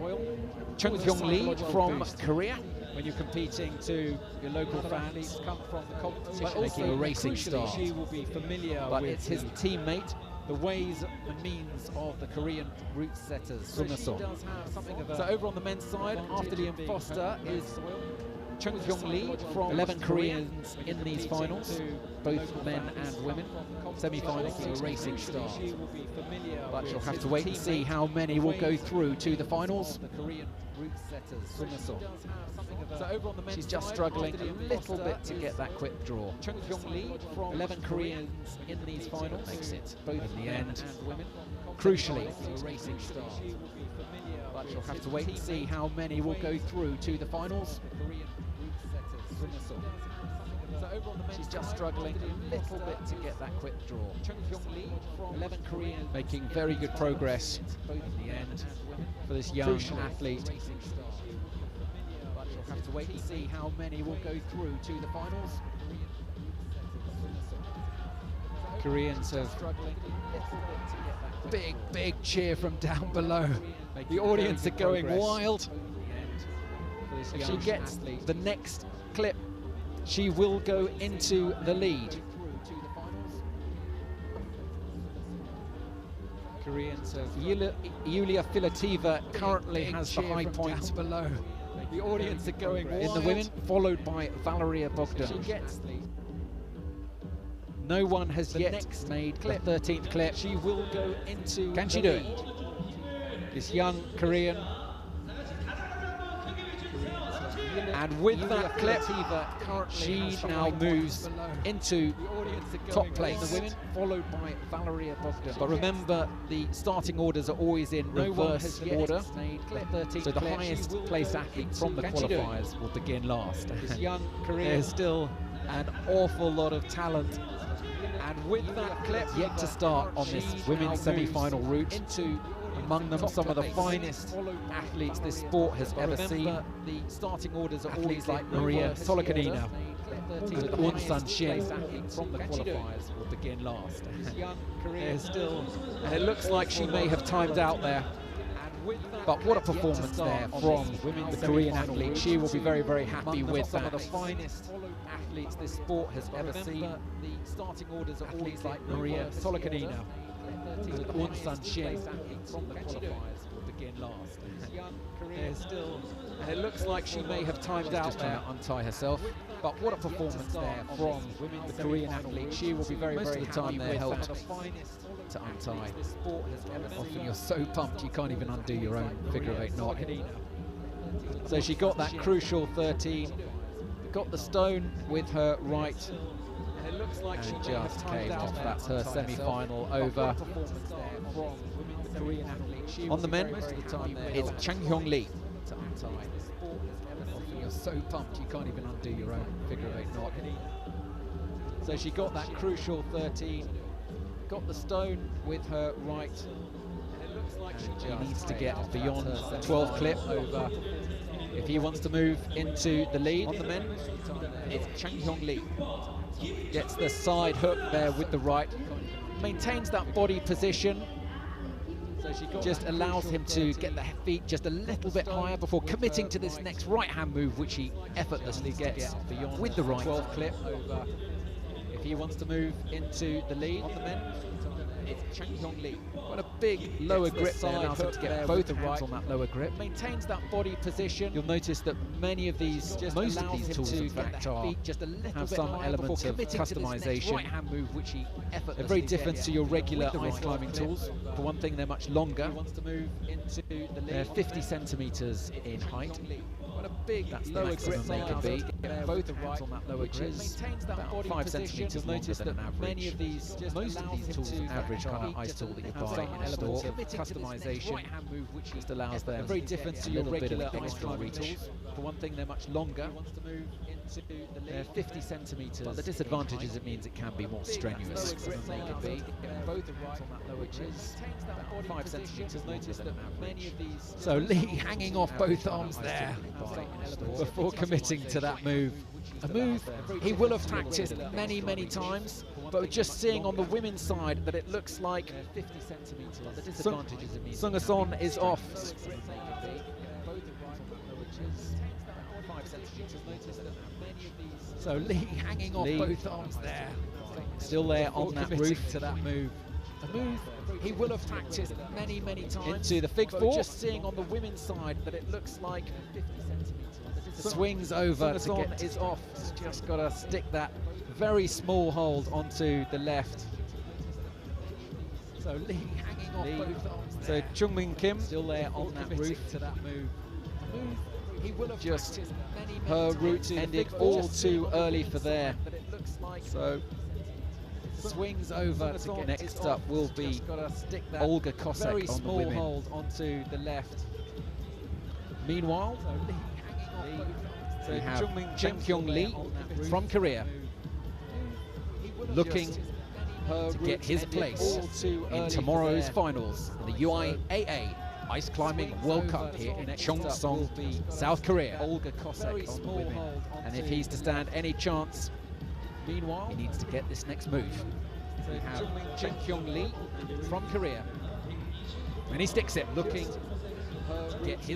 Chung Hyung Lee from Korea. When you're competing to your local fans, come from the competition, but also making a racing start. She will be familiar with it's his teammate, the ways and means of the Korean route setters. So over on the men's side, after Liam Foster is Chung Hyung Lee from 11 Koreans in these finals, both men and women. Semi-finals, a racing start. But you'll have to wait and see how many will go through to the finals. So over on the men's she's just struggling a little bit to get that quick draw. Chung Hyung Lee from 11 Koreans in these finals, makes it both in the end. Crucially, a racing start. But you'll have to wait and see how many will go through to the finals. So over on the men's she's just struggling a little bit to get that quick draw. Chung Hyung Lee from 11 Koreans, making very good progress both in the end for this young athlete. But you'll have to wait and see how many will go through to the finals. Koreans have big cheer from down below. The audience are going wild. If she gets the next clip, she will go into the lead. Korean. So Uiaa Filatova currently has the high point below. The audience are going in the women, followed by Valeria Bogdan. She gets the No one has yet made the 13th clip. She will go into. Can she do it? This young Korean. And with that clip, she now moves into top place. The women, followed by Valeria Bogdan. But remember, the starting orders are always in reverse order. So the highest place athlete from the qualifiers will begin last. This young Korean. There's still an awful lot of talent And with that clip, yet to start on this women's semi-final route. Into among them some of the finest athletes this sport has ever seen. The starting orders are Athletes always like Maria Solokonina and Un Sun Shin from the qualifiers will begin last. There's still, and it looks like she may have timed out there. But what a performance there from the Korean athlete. She will be very, very happy with that. Some of the finest athletes this sport has ever seen. The starting orders are always like Maria Solokonina and Un Sun Shin from the qualifiers will begin last. There's still, and it looks like she may have timed out there, untie herself. But what a performance there from the Korean athlete. She will be very, very happy with that. To untie. Often you're so pumped you can't even undo your own figure of 8 knot. So she got that crucial 13, got the stone with her right, and just came off. That's her semi-final over. On the men, it's Chang Hyung Lee. Often you're so pumped you can't even undo your own figure of 8 knot. So she got that crucial 13, got the stone with her right, and she needs to get beyond the 12 clip over if he wants to move into the lead. On the men, it's Chang Hyung Lee. Gets the side hook there with the right, maintains that body position, just allows him to get the feet just a little bit higher before committing to this next right hand move, which he effortlessly gets beyond with the right 12 clip over. If he wants to move into the lead. On the men, it's Chang Hyung Lee. What a big lower grip there, allows him to get both hands on that lower grip. Maintains that body position. You'll notice that many of these, most of these tools in fact have some elements of customization. Right hand move, which he effortlessly They're very different to your regular ice climbing tools. For one thing, they're much longer. They're 50 centimeters in height. What a big lower grip they can be. Both hands on that lower grip, which is about 5 centimeters longer than an average. Most of these tools, average kind of ice tool that you buy in a store, customization just allows them very different to your regular extra reach. For one thing, they're much longer. They're 50 centimeters. But the disadvantage is it means it can be more strenuous than they can be. Both hands on that lower, which is about 5 centimeters longer than an average. So Lee hanging off both arms there before committing to that move. A move he will have practiced many, many times, but just seeing on the women's side that it looks like Sung-a-son is off. So Lee hanging off both arms there, still there on that roof to that move. A move he will have practiced many, many times. Into the fig four. Just seeing on the women's side that it looks like swings over to get is off. Just got to stick that very small hold onto the left. So Lee hanging off both arms there. So Chung Min Kim still there on that roof to that move. A move he will have just her route ended all too early for there. So swings over to get next up will be Olga Kosek on the women. Very small hold onto the left. Meanwhile, we have Chang Hyung Lee from Korea looking to get his place in tomorrow's finals in the Uiaa Ice Climbing World Cup here in Cheongsong, South Korea. Olga Kosek on the women. And if he's to stand any chance, meanwhile, he needs to get this next move. We have Chang Hyung Lee from Korea. And he sticks it, looking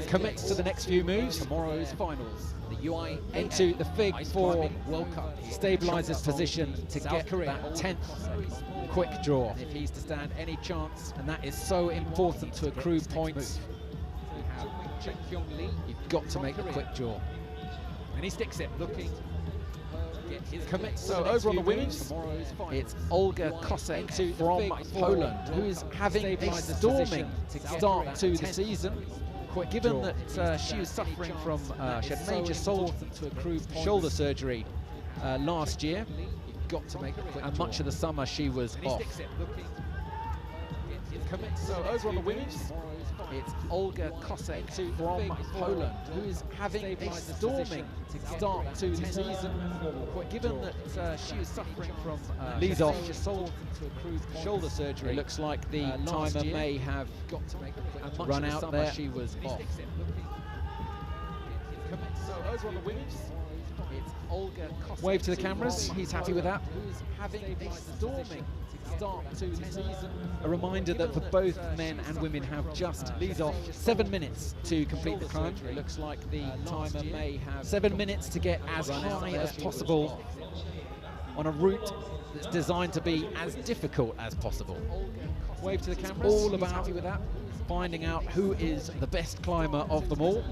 commits to the next few moves. Tomorrow's finals. The Uiaa into the fig for World Cup. Stabilises position to get that 10th quick draw. If he's to stand any chance, and that is so important to accrue points. You've got to make the quick draw. And he sticks it. Looking. Commits. So over on the women's, it's Olga Kosek from Poland, who is having a storming start to the season. Given that she was suffering from, she had major shoulder surgery last year, and much of the summer she was off. So over on the women's, it's Olga Kosek from Poland, who is having a storming start to the season. Given that she was suffering from lead-off shoulder surgery, it looks like the timer may have run out there. She was off. So over on the women's, it's Olga Kosek. Wave to the cameras. He's happy with that. Who's having a storming start to the season. A reminder that for both men and women have just 7 minutes to complete the climb. It looks like the timer may have 7 minutes to get as high as possible on a route that's designed to be as difficult as possible. Wave to the cameras. All about finding out who is the best climber of them all.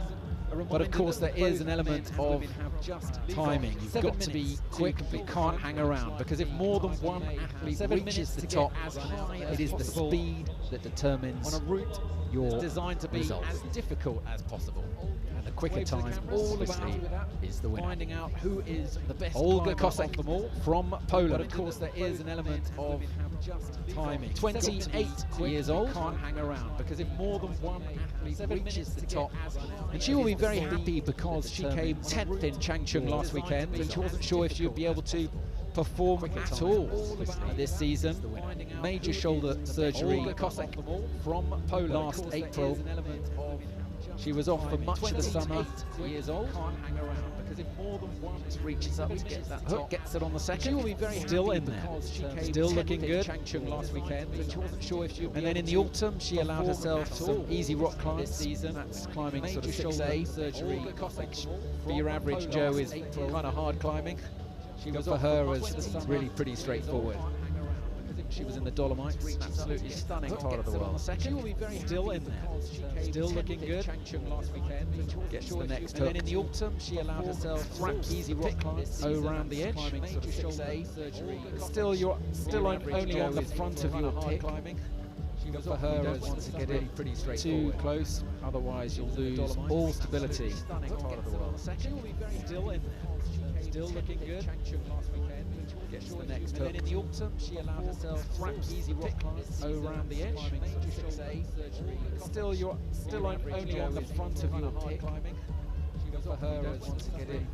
But of course there is an element of timing. You've got to be quick, you can't hang around, because if more than one athlete reaches the top, it is the speed that determines your designed to be as difficult as possible. And the quicker time, obviously, is the winner. Finding out who is the best Olga Kosek from Poland. But of course there is an element of timing. 28 years old, can't hang around, because if more than one athlete reaches the top, and she will be very happy because she came 10th in Changchun last weekend, and she wasn't sure if she would be able to perform at all this season. Major shoulder surgery from Poland last April. She was off for much of the summer. Years old, can't hang around, because if more than one reaches up to get that hook, gets it on the second. She will be very still in there, still looking good. Changchun last weekend, and she wasn't sure if she would. And then in the autumn, she allowed herself some easy rock climbs this season. That's climbing sort of 6A surgery. For your average Joe is kind of hard climbing. For her, is really pretty straightforward. She was in the Dolomites, absolutely stunning part of the world. She will be very still in there, still looking good. Gets the next hook. And then in the autumn, she allowed herself easy rock climbs around the edge. Still, you're only on the front of your pick. For her, is to get in too close, otherwise you'll lose all stability. Part of the world. She will be very still in there, still looking good. Gets the next hook. And then in the autumn, she allowed herself easy rock climbs around the edge. Still, you're only on the front of your pick. For her, is to get in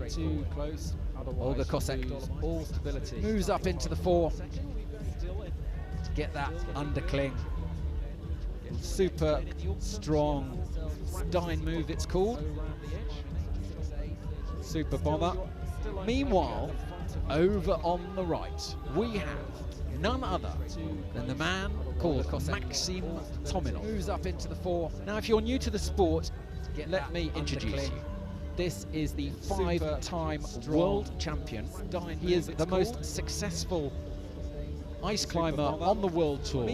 too close, otherwise Olga Kosek loses all stability. Moves up into the 4 to get that undercling. Super strong Stein move, it's called. Super bomber. Meanwhile, over on the right, we have none other than the man called Maxim Tominov. Moves up into the 4. Now, if you're new to the sport, let me introduce you. This is the 5-time world champion. He is the most successful ice climber on the world tour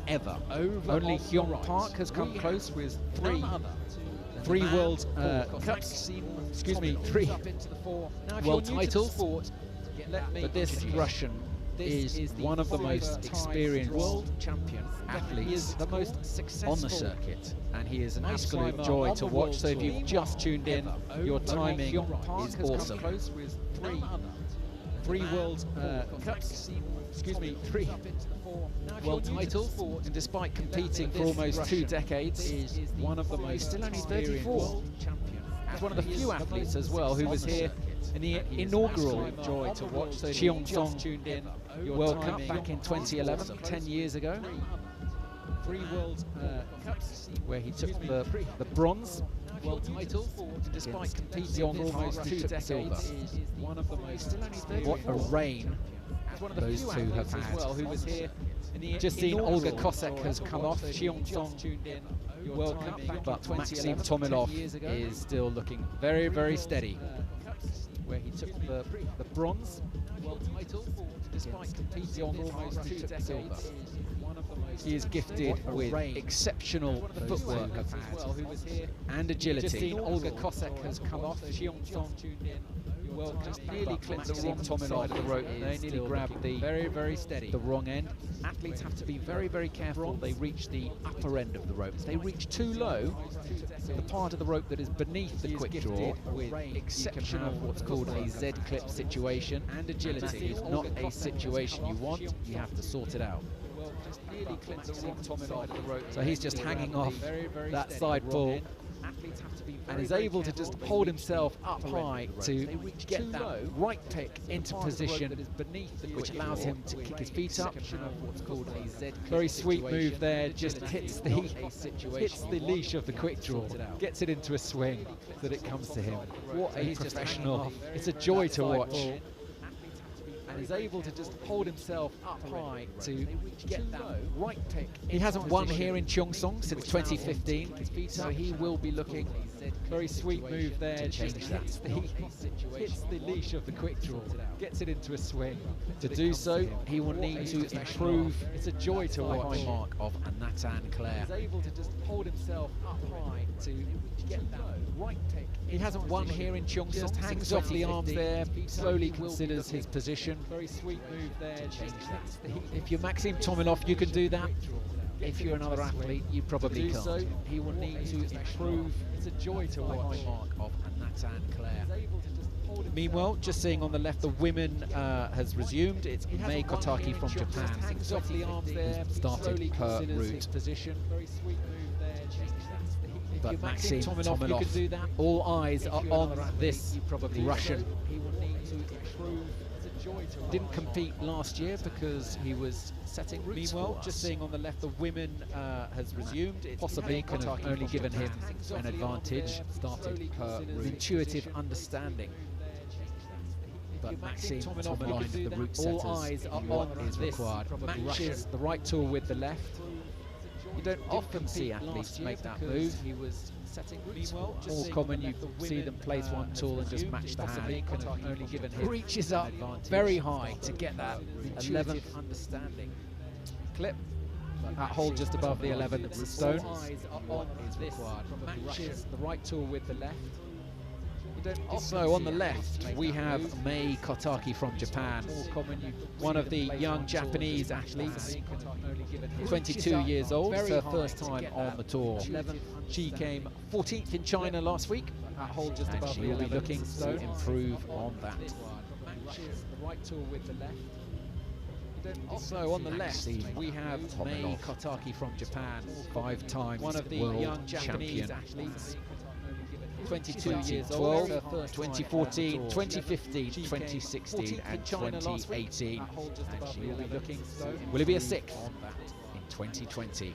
ever. Only Hyun Park has come close with three world cups. Excuse me, 3 world titles. But this Russian is one of the most experienced world champion athletes. He is the most successful on the circuit, and he is an absolute joy to watch. So if you've just tuned in, your timing is awesome. 3 world cups. Excuse me, 3 world titles, and despite competing for almost 2 decades, is one of the most still only 34. He's one of the few athletes as well who was here in the inaugural joy to watch Cheongsong World Cup back in 2011, 10 years ago. 3 world cups where he took the bronze world title, despite competing for almost 2 decades. One of the most. What a reign those two have had. As well, who was here just seen Olga Kosek has come off. Cheongsong World Cup, but Maxim Tomilov is still looking very, very steady. Where he took the bronze world title despite competing almost 2 decades. He is gifted with exceptional footwork and agility. Just seen Olga Kosek has come off. Cheongsong just nearly clipped the wrong side of the rope. They nearly grabbed the very steady the wrong end. Athletes have to be very, very careful. They reach the upper end of the rope. If they reach too low, the part of the rope that is beneath the quick draw with exceptional what's called a Z-clip situation and agility. It's not a situation you want. You have to sort it out. So he's just hanging off that side pull and is able to just hold himself up high to get that right pick into position, which allows him to kick his feet up. Very sweet move there, just hits the leash of the quick draw, gets it into a swing so that it comes to him. What a professional. It's a joy to watch. And is able to just hold himself up high to get that right pick. He hasn't won here in Cheongsong since 2015, so he will be looking. Very sweet move there, just hits the leash of the quick draw, gets it into a swing. To do so, he will need to improve. It's a joy to watch. High mark of Nathan Clare. He's able to just hold himself up high to get that right pick. He hasn't won here in Cheongsong. Just hangs off the arms there, slowly considers his position. Very sweet move there. If you're Maxim Tomilov, you can do that. If you're another athlete, you probably can't. So, he will need to improve. It's a joy to watch. High mark of Nathan Clare. Meanwhile, just seeing on the left, the women has resumed. It's Mei Kotaki from Japan. Hangs off the arms there, started her route. Very sweet move there. But Maxim Tomilov, all eyes are on this Russian. Didn't compete last year because he was setting routes. Meanwhile, just seeing on the left, the women has resumed. It possibly could have only given him an advantage. Started her intuitive understanding. But Maxim Tomilov, the route setters, all eyes are on is required. Matches the right tool with the left. You don't often see athletes make that move. He was setting routes. More common, you see them place one tool and just match the hand. Only given him reaches up very high to get that 11th understanding clip. That hold just above the 11th stone. Matches the right tool with the left. Also on the left, we have Mei Kotaki from Japan, one of the young Japanese athletes, 22 years old, her first time on the tour. She came 14th in China last week, and she will be looking to improve on that. Also on the left, we have Mei Kotaki from Japan, 5-time one of the young Japanese athletes. 22 years old, 2014, 2015, 2016 and 2018. And she will be looking, will it be a 6th in 2020?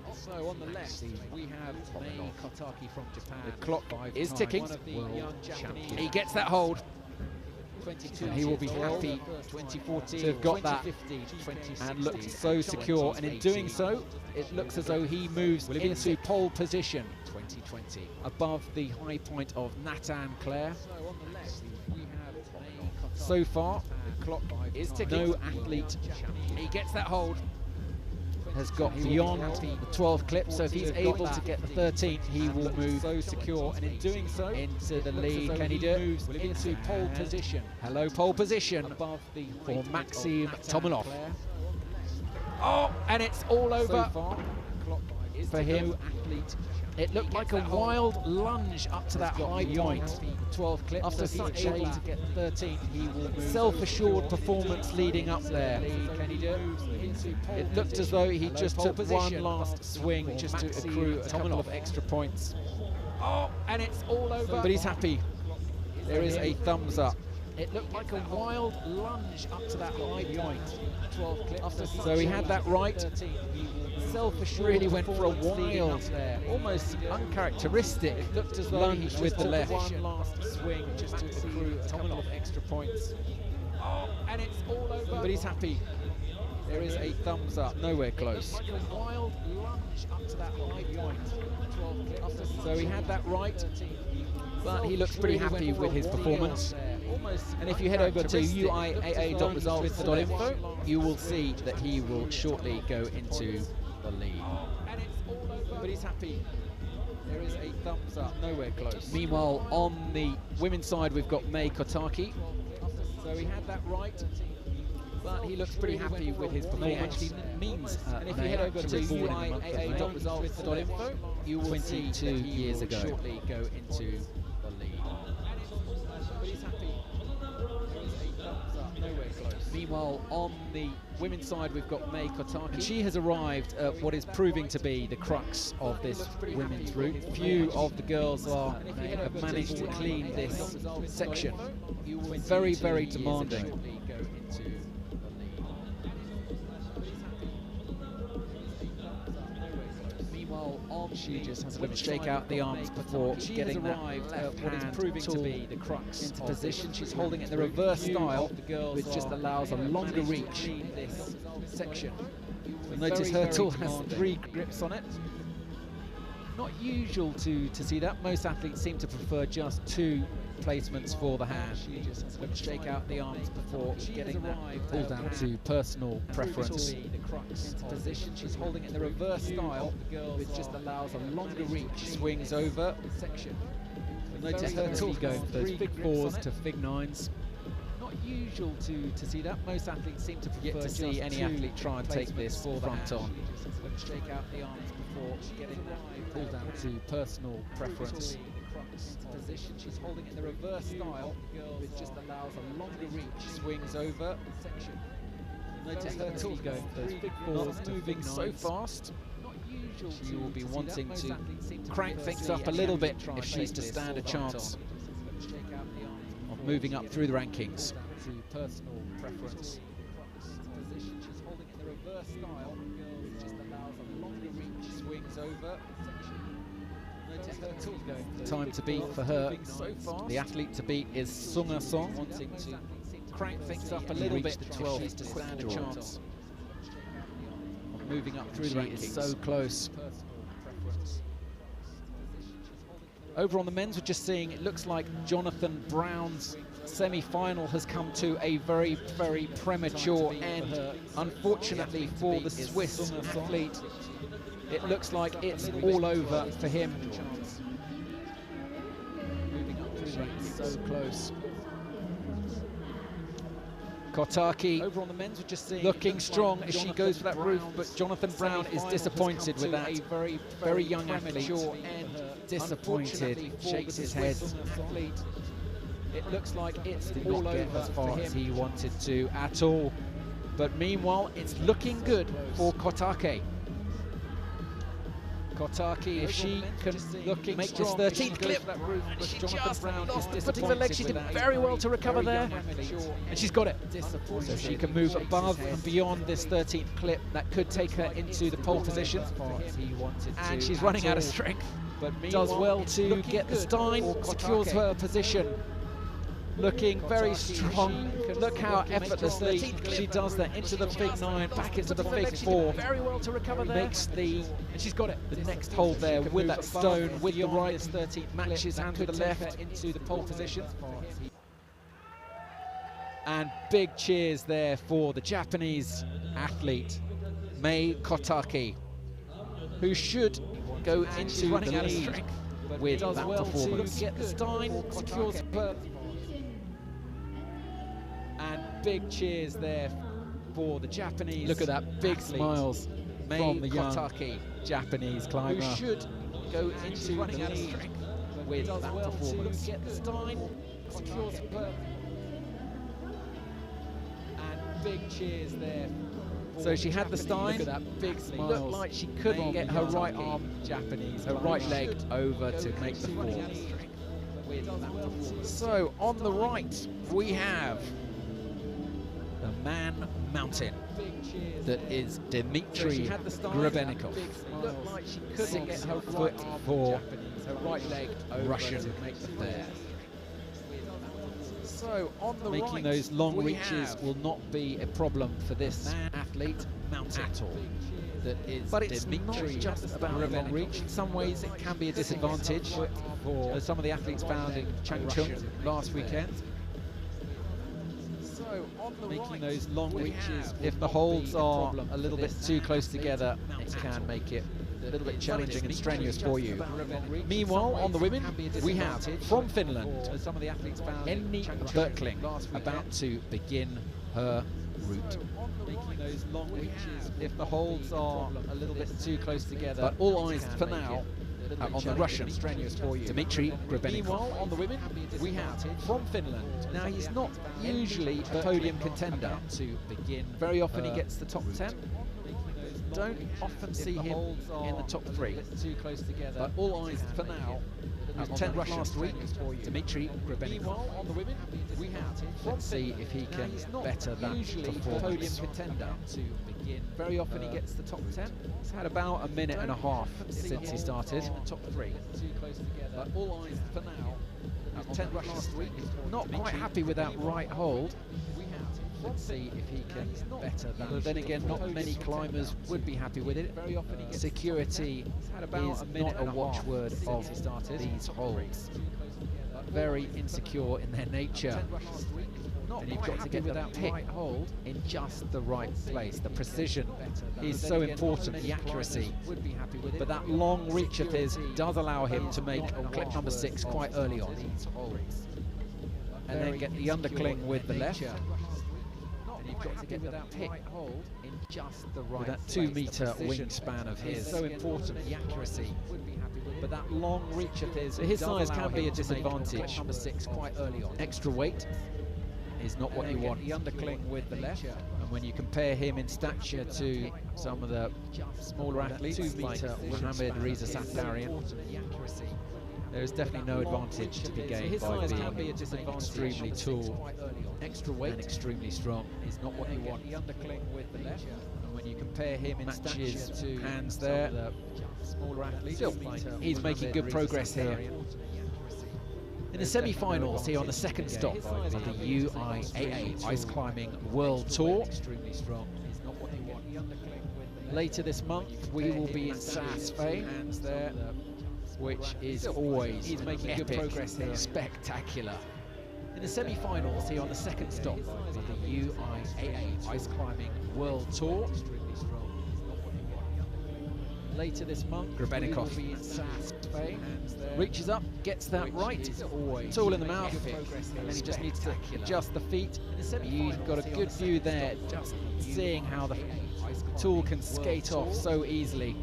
Also on the left, we have Mei Kotaki from Japan. The clock is ticking. He gets that hold. And he will be happy to have got that and looked so secure, and in doing so it looks as though he moves into pole position above the high point of Nathan Clare. So far the clock is ticking. No athlete, he gets that hold, has got beyond the 12th clip, so if he's able to get the 13th, he will move so secure, and in doing so into the lead. Can he do it? Into pole position. Hello, pole position for Maxim Tomilov. Oh, and it's all over for him. It looked like a wild lunge up to that high point. 12 clip. After such a to get 13th, he will self-assured performance leading up there. It looked as though he just took one last swing just to accrue a couple of extra points. Oh, and it's all over. But he's happy. There is a thumbs up. It looked like a wild lunge up to that high point. 12 clips. So he had that right. Self-assured really went for a wild, almost uncharacteristic lunge with the left. One last swing just to accrue a couple of extra points. Oh, and it's all over. But he's happy. There is a thumbs up, nowhere close. Like a wild lunge up to that high point. So he had that right, but he looks pretty happy with his performance. And if you head over to uiaa.results.info, you will see that he will shortly go into the lead. And it's all over. But he's happy. There is a thumbs up, nowhere close. Meanwhile, on the women's side, we've got May Kotaki. So he had that right, but he looks pretty happy with his performance. Actually means, and if you head over to uiaa.results.info, you will see 2 years ago shortly go into the lead. But he's happy. There is a thumbs up, nowhere close. Meanwhile, on the women's side, we've got May Kotaki. And she has arrived at what is proving to be the crux of this women's route. Few of the girls have managed to clean this section. Very, very demanding. She just has a little shake out the arms before getting that what is proving to be the crux into position. She's holding it in the reverse style, which just allows a longer reach in this section. You'll notice her tool has 3 grips on it. Not usual to see that. Most athletes seem to prefer just 2 placements for the hand. She just has a little shake out the arms before getting that pull down to personal preference. Into position. She's holding it in the reverse style, which just allows a longer reach. Swings over section. You'll notice her tool going for those fig 4s to fig 9s. Not usual to see that. Most athletes seem to prefer to see any athlete try and take this front on. Shake out the arms before getting that pull down to personal preference. Into position. She's holding it in the reverse style, which just allows a longer reach. Swings over section. Notice her tool going for those big 4s, moving so fast. She will be wanting to crank things up a little bit if she's to stand a chance of moving up through the rankings. To personal preference. She's holding it in the reverse style, which just allows a longer reach. Swings over section. The time to beat for her, the athlete to beat is Sunga Song, wanting to crank things up a little bit if she's to stand a chance of moving up through the rankings. So close. Over on the men's, we're just seeing, it looks like Jonathan Brown's semi-final has come to a very, very premature end. Unfortunately for the Swiss athlete, it looks like it's all over for him. Moving up through the ranks, so close. Kotaki over on the men's, we're just seeing looking strong as she goes for that roof, but Jonathan Brown is disappointed with that. A very, very young athlete, disappointed, shakes his head. It looks like it's all over as far as he wanted to at all. But meanwhile, it's looking good for Kotaki. Kotaki, if she can make this 13th clip, and she just lost the footing of the leg. She did very well to recover there, and she's got it. So she can move above and beyond this 13th clip. That could take her into the pole position, and she's running out of strength. But does well to get the Stein, secures her position. Looking very strong. Look how effortlessly she does that into the fig 9, back into the fig 4. Very well to recover there. Makes the, and she's got it. The next hold there with that stone, with the right 13th, matches hand with the left into the pole position. And big cheers there for the Japanese athlete, Mai Kotaki, who should go into the lead with that performance. Get the Stein, secures her. And big cheers there for the Japanese. Look at that, big smiles from the young Japanese climber, who should go into the lead with that performance. Get the Stein, secures her. And big cheers there. So she had the Stein. Look at that, big smiles. Looked like she couldn't get her right arm, her right leg over to make the fall. So on the right we have the man mountain that is Dmitry Grebennikov. Looked like she couldn't get her foot for her right leg over Russian to make the fair. So on the Making right, those long reaches will not be a problem for this athlete at all. But it's not just about a long reach. In some ways it can be a disadvantage for some of the athletes found in Changchun last weekend. So on the Making right, those long reaches, if the holds are a little bit too close together, it can make it a little bit challenging and strenuous for you. Meanwhile, on the women, we have from Finland, Enni Berkling, about to begin her route. Making those long reaches, if the holds are a little bit too close together, but all eyes for now on the Russian, Dmitry Grebenikov. Meanwhile, on the women, we have from Finland. Now, he's not usually a podium contender. Very often he gets the top 10. Don't often see him in the top 3. But all eyes for now. He was 10th last week, Dmitry Grebenikov. On the women, we have. Let's see if he can better that performance. Podium contender. Very often he gets the top 10. He's had about a minute and a half since he started. Top 3. But all eyes for now. He was 10th last week. Not quite happy with that right hold. Let's see if he can better that. But then again, not many climbers would be happy with it. Security is not a watchword of these holds. Very insecure in their nature. And you've got to get that pick hold in just the right place. The precision is so important, the accuracy. But that long reach of his does allow him to make clip number 6 quite early on. And then get the undercling with the left. You've got to get that pick hold in just the right. With that 2-meter wingspan of his, so important, the accuracy. But that long reach of his size can be a disadvantage. Number 6 quite early on. Extra weight is not what you want. The undercling with the left, and when you compare him in stature to some of the smaller athletes like Mohamed Reza Safdarian, there is definitely no advantage to be gained by being extremely tall, extra weight, and extremely strong. Is not what you want. The undercling with the left, and when you compare him in stature to hands there, the smaller athletes, still he's making good progress here. In the semi-finals here on the second stop of the Uiaa Aisclimbing World Tour. Later this month, we will be in Saas-Fee, which is always he's making good progress here. Spectacular. In the semi-finals here on the second stop of the Uiaa Aisclimbing World Tour. Later this month, Grebenikov reaches up, gets that right, tool in the mouth, and he just needs to adjust the feet. You've got a good view there, just seeing how the tool can skate off so easily.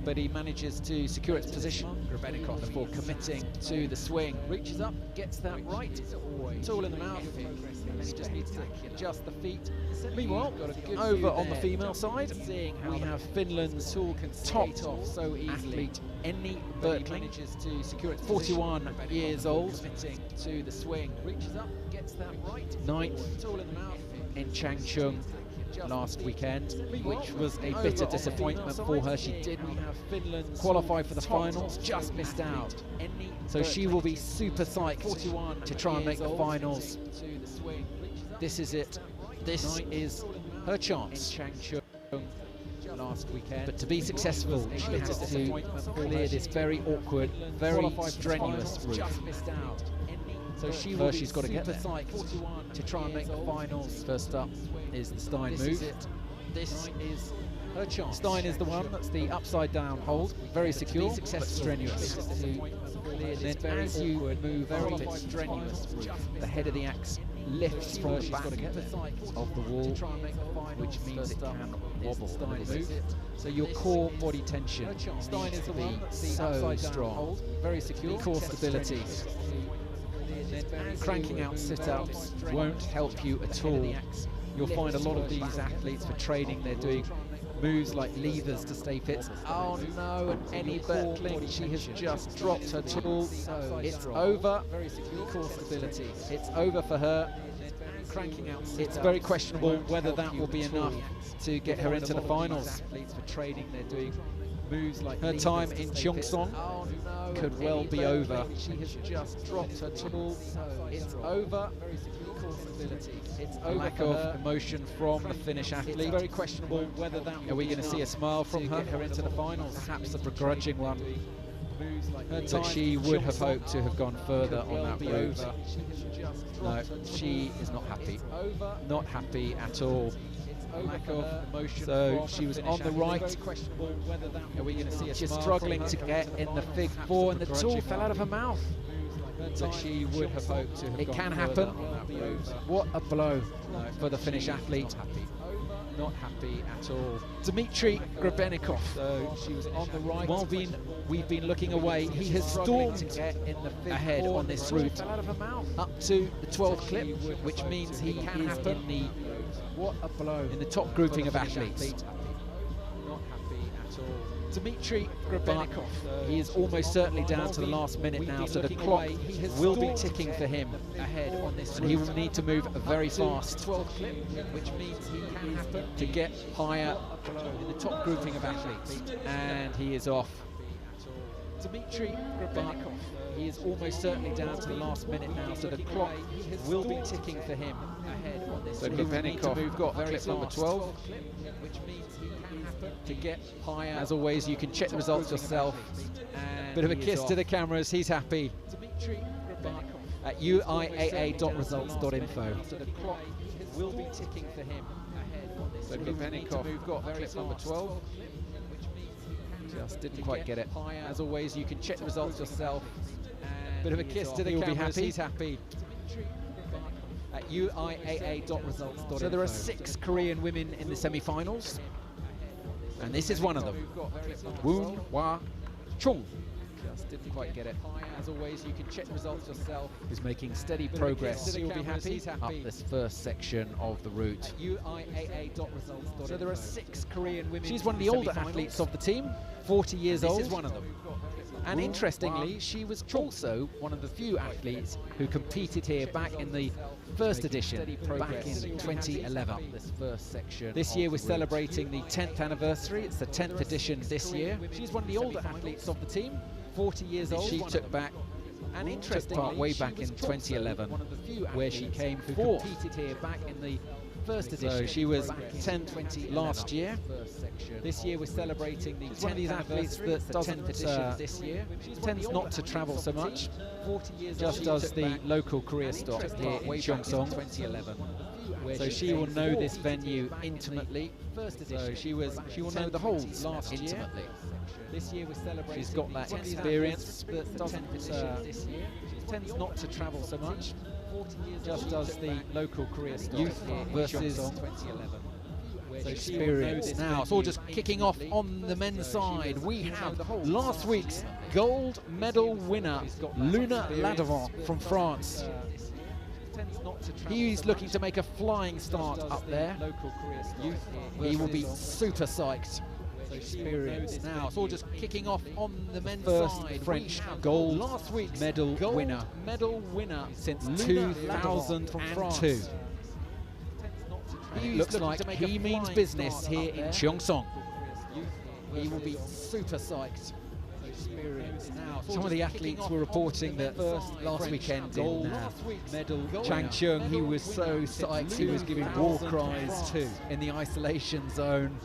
But he manages to secure its position before committing to the swing. Reaches up, gets that right, tool in the mouth, and he just needs to adjust the feet. Meanwhile, over on the female side, we have Finland's top athlete, Enni Berkling, 41 years old, to the swing. Reaches up, gets that right, 9th in Changchun last weekend, which was a bitter disappointment for her. She did qualify for the finals, just missed out. So she will be super psyched to try and make the finals. This is it. This is her chance. Last weekend, but to be successful, she has to clear this very awkward, very strenuous route. So she's got to get there to try and make the finals. First up is the Stein move. This is her chance. Stein is the one that's the upside down hold, very secure but strenuous. Then as you move very strenuous route, the head of the axe lifts from the back of the wall, which means it can wobble a little bit. So your core body tension needs to be so strong, very secure, core stability. Cranking out sit-ups won't help you at all. You'll find a lot of these athletes for training, they're doing moves like levers to stay fit. Oh no, and Enni Berkling, she has just dropped her tool. It's over. Core stability. It's over for her. It's very questionable whether that will be enough to get her into the finals. For training, they're doing moves like her time in Cheongsong could well be over. She has just dropped her tool. It's over. It's over. Lack of emotion from the Finnish athlete. It's very questionable whether that. Are we going to see a smile from her? Get her into the finals. Perhaps a begrudging one. Her But she would have hoped to have gone further on that route. No, she is not happy. Not happy at all. Lack of emotion. So she was on the right. Are we going to see a She's smile struggling from to her? get in the fig four, and the tool fell out of her mouth. But she would have hoped to have It gone can further happen. on that route. What a blow for the Finnish athlete. Not happy at all. Dmitry Grebennikov. So she was on the right. While we've been looking away, he has stormed ahead on this route up to the 12th clip, which means he can happen in the top grouping of athletes. Not happy at all. Dmitry Grebennikov, he is almost certainly down to the last minute now, so the clock will be ticking for him ahead on this, and he will need to move very fast 12th clip, which means he can happen to get higher in the top grouping of athletes, and he is off. Dmitry Grebennikov. He is almost certainly down to the last minute now, so the clock will be ticking for him ahead on this. So he will need to move got very clip number fast 12, which means he can happen to get higher. As always, you can check the results yourself. Bit of a kiss to the cameras. He's happy. Dmitry Grebennikov At uiaa.results.info. So the clock will be ticking for him ahead on this. So Grebennikov got clip number 12. Just didn't quite get it. As always, you can check the results yourself. Bit of a kiss to the cameras. He's happy. At uiaa.results.info. So there are 6 Korean women in the semi-finals, and this is one of them. Uiaa Chung. Just didn't quite get it. As always, you can check the results yourself. He's making steady progress. He'll be happy up this first section of the route. uiaa.results.info. So there are 6 Korean women. She's one of the older athletes of the team, 40 years old. This is one of them. And interestingly, she was also one of the few athletes who competed here back in the first edition, back in 2011. This year we're celebrating the 10th anniversary. It's the 10th edition this year. She's one of the older athletes of the team, 40 years old. She took part way back in 2011, where she came fourth. Competed here back in the first edition. So she was 10th last year. This year we're celebrating the 10th athletes that tends not to travel so much. Just does the local career stop here in Cheongsong. So she will know this venue intimately. So she will know the holds intimately. She's got that experience, but tends not to travel so much. Just does the local career stop youth versus 2011. Experience now. It's all just kicking off on the men's side. We have last week's gold medal winner, Luna Ladevant from France. He's looking to make a flying start up there. He will be super psyched. Experience now. It's all just kicking off on the men's side. French gold medal winner since 2002. He looks like he means business here in Cheongsong. He will be super psyched. Some of the athletes were reporting that last weekend in Changchun, he was so psyched he was giving war cries too in the isolation zone.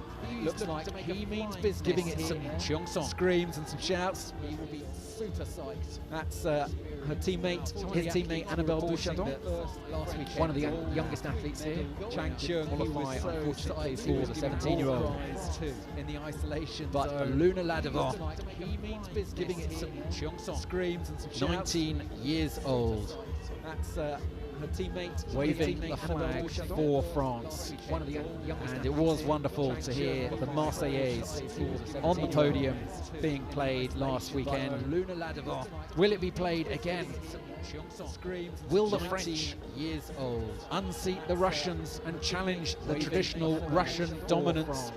Looks like he means business, giving it some Cheongsong screams and some shouts. He will be super psyched. That's his teammate Annabelle Bouchardon, one of the youngest athletes here. Changchun qualify unfortunately for the 17-year-old in the isolation zone. But Luna Ladevant, he means business, giving it some Cheongsong screams and some shouts. 19 years old. That's her teammate waving the flag for France. One of the youngest, and it was wonderful to hear the Marseillaise on the podium being played last weekend. Luna Ladevant. Will it be played again? Will the French unseat the Russians and challenge the traditional Russian dominance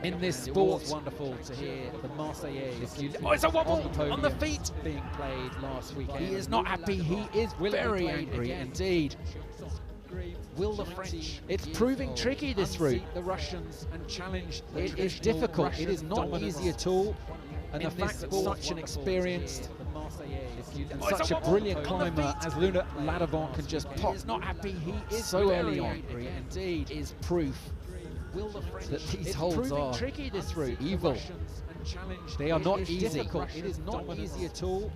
in this sport? It was wonderful to hear the Marseillaise. Oh, it's a wobble on the feet being played last weekend. He is not happy. He is very angry indeed. Will the French? It's proving tricky, this route. The Russians and challenge. It is difficult. It is not easy at all. And the fact that such an experienced and such a brilliant climber as Uiaa Ladavant can just pop. He's not happy. He is so early on. Indeed, is proof that these holds are tricky. This route. Evil. They are not easy. It is not easy at all.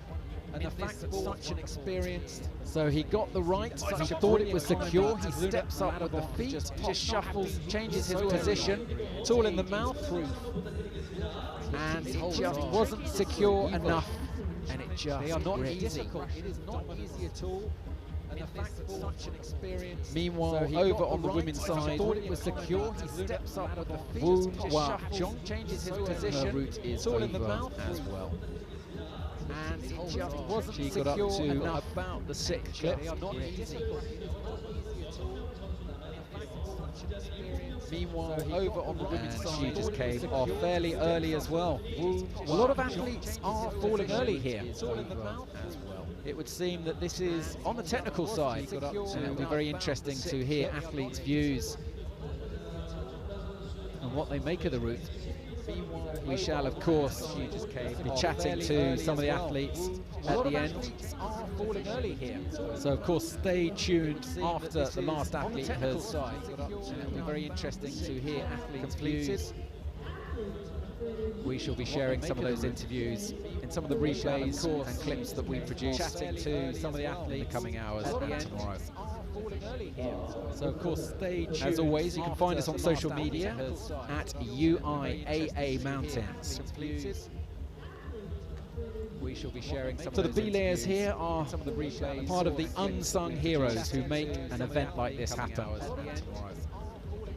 And the fact that such an experienced, so he got the right, he thought it was secure, he steps up with the feet, just shuffles, changes his position, it's all in the mouth, and it just wasn't secure enough, and it just they are not ripped. easy. It is not easy at all. And the fact that such an experience. Meanwhile, so over on the women's side, thought it was secure, he steps up with the feet, Uiaa changes his position, her route is all in the over mouth as well. And it just wasn't She secure got up to enough. about the 6th clip. They are not easy. Meanwhile, over on the women's side, she just came off fairly early as well. A lot of athletes are falling early here. It would seem that this is on the technical side, and it'll be very interesting to hear athletes' views and what they make of the route. We shall, of course, be chatting to some of the athletes at the end. So, of course, stay tuned after the last athlete has. And it'll be very interesting to hear athletes' views. We shall be sharing some of those interviews in some of the replays and clips that we produce, chatting to some of the athletes in the coming hours and tomorrow. So, of course, stay tuned. As always, you can find us on social media at Uiaa Mountains. We shall be sharing some. So the belayers here are some of the replays, part of the unsung heroes who make an event like this happen.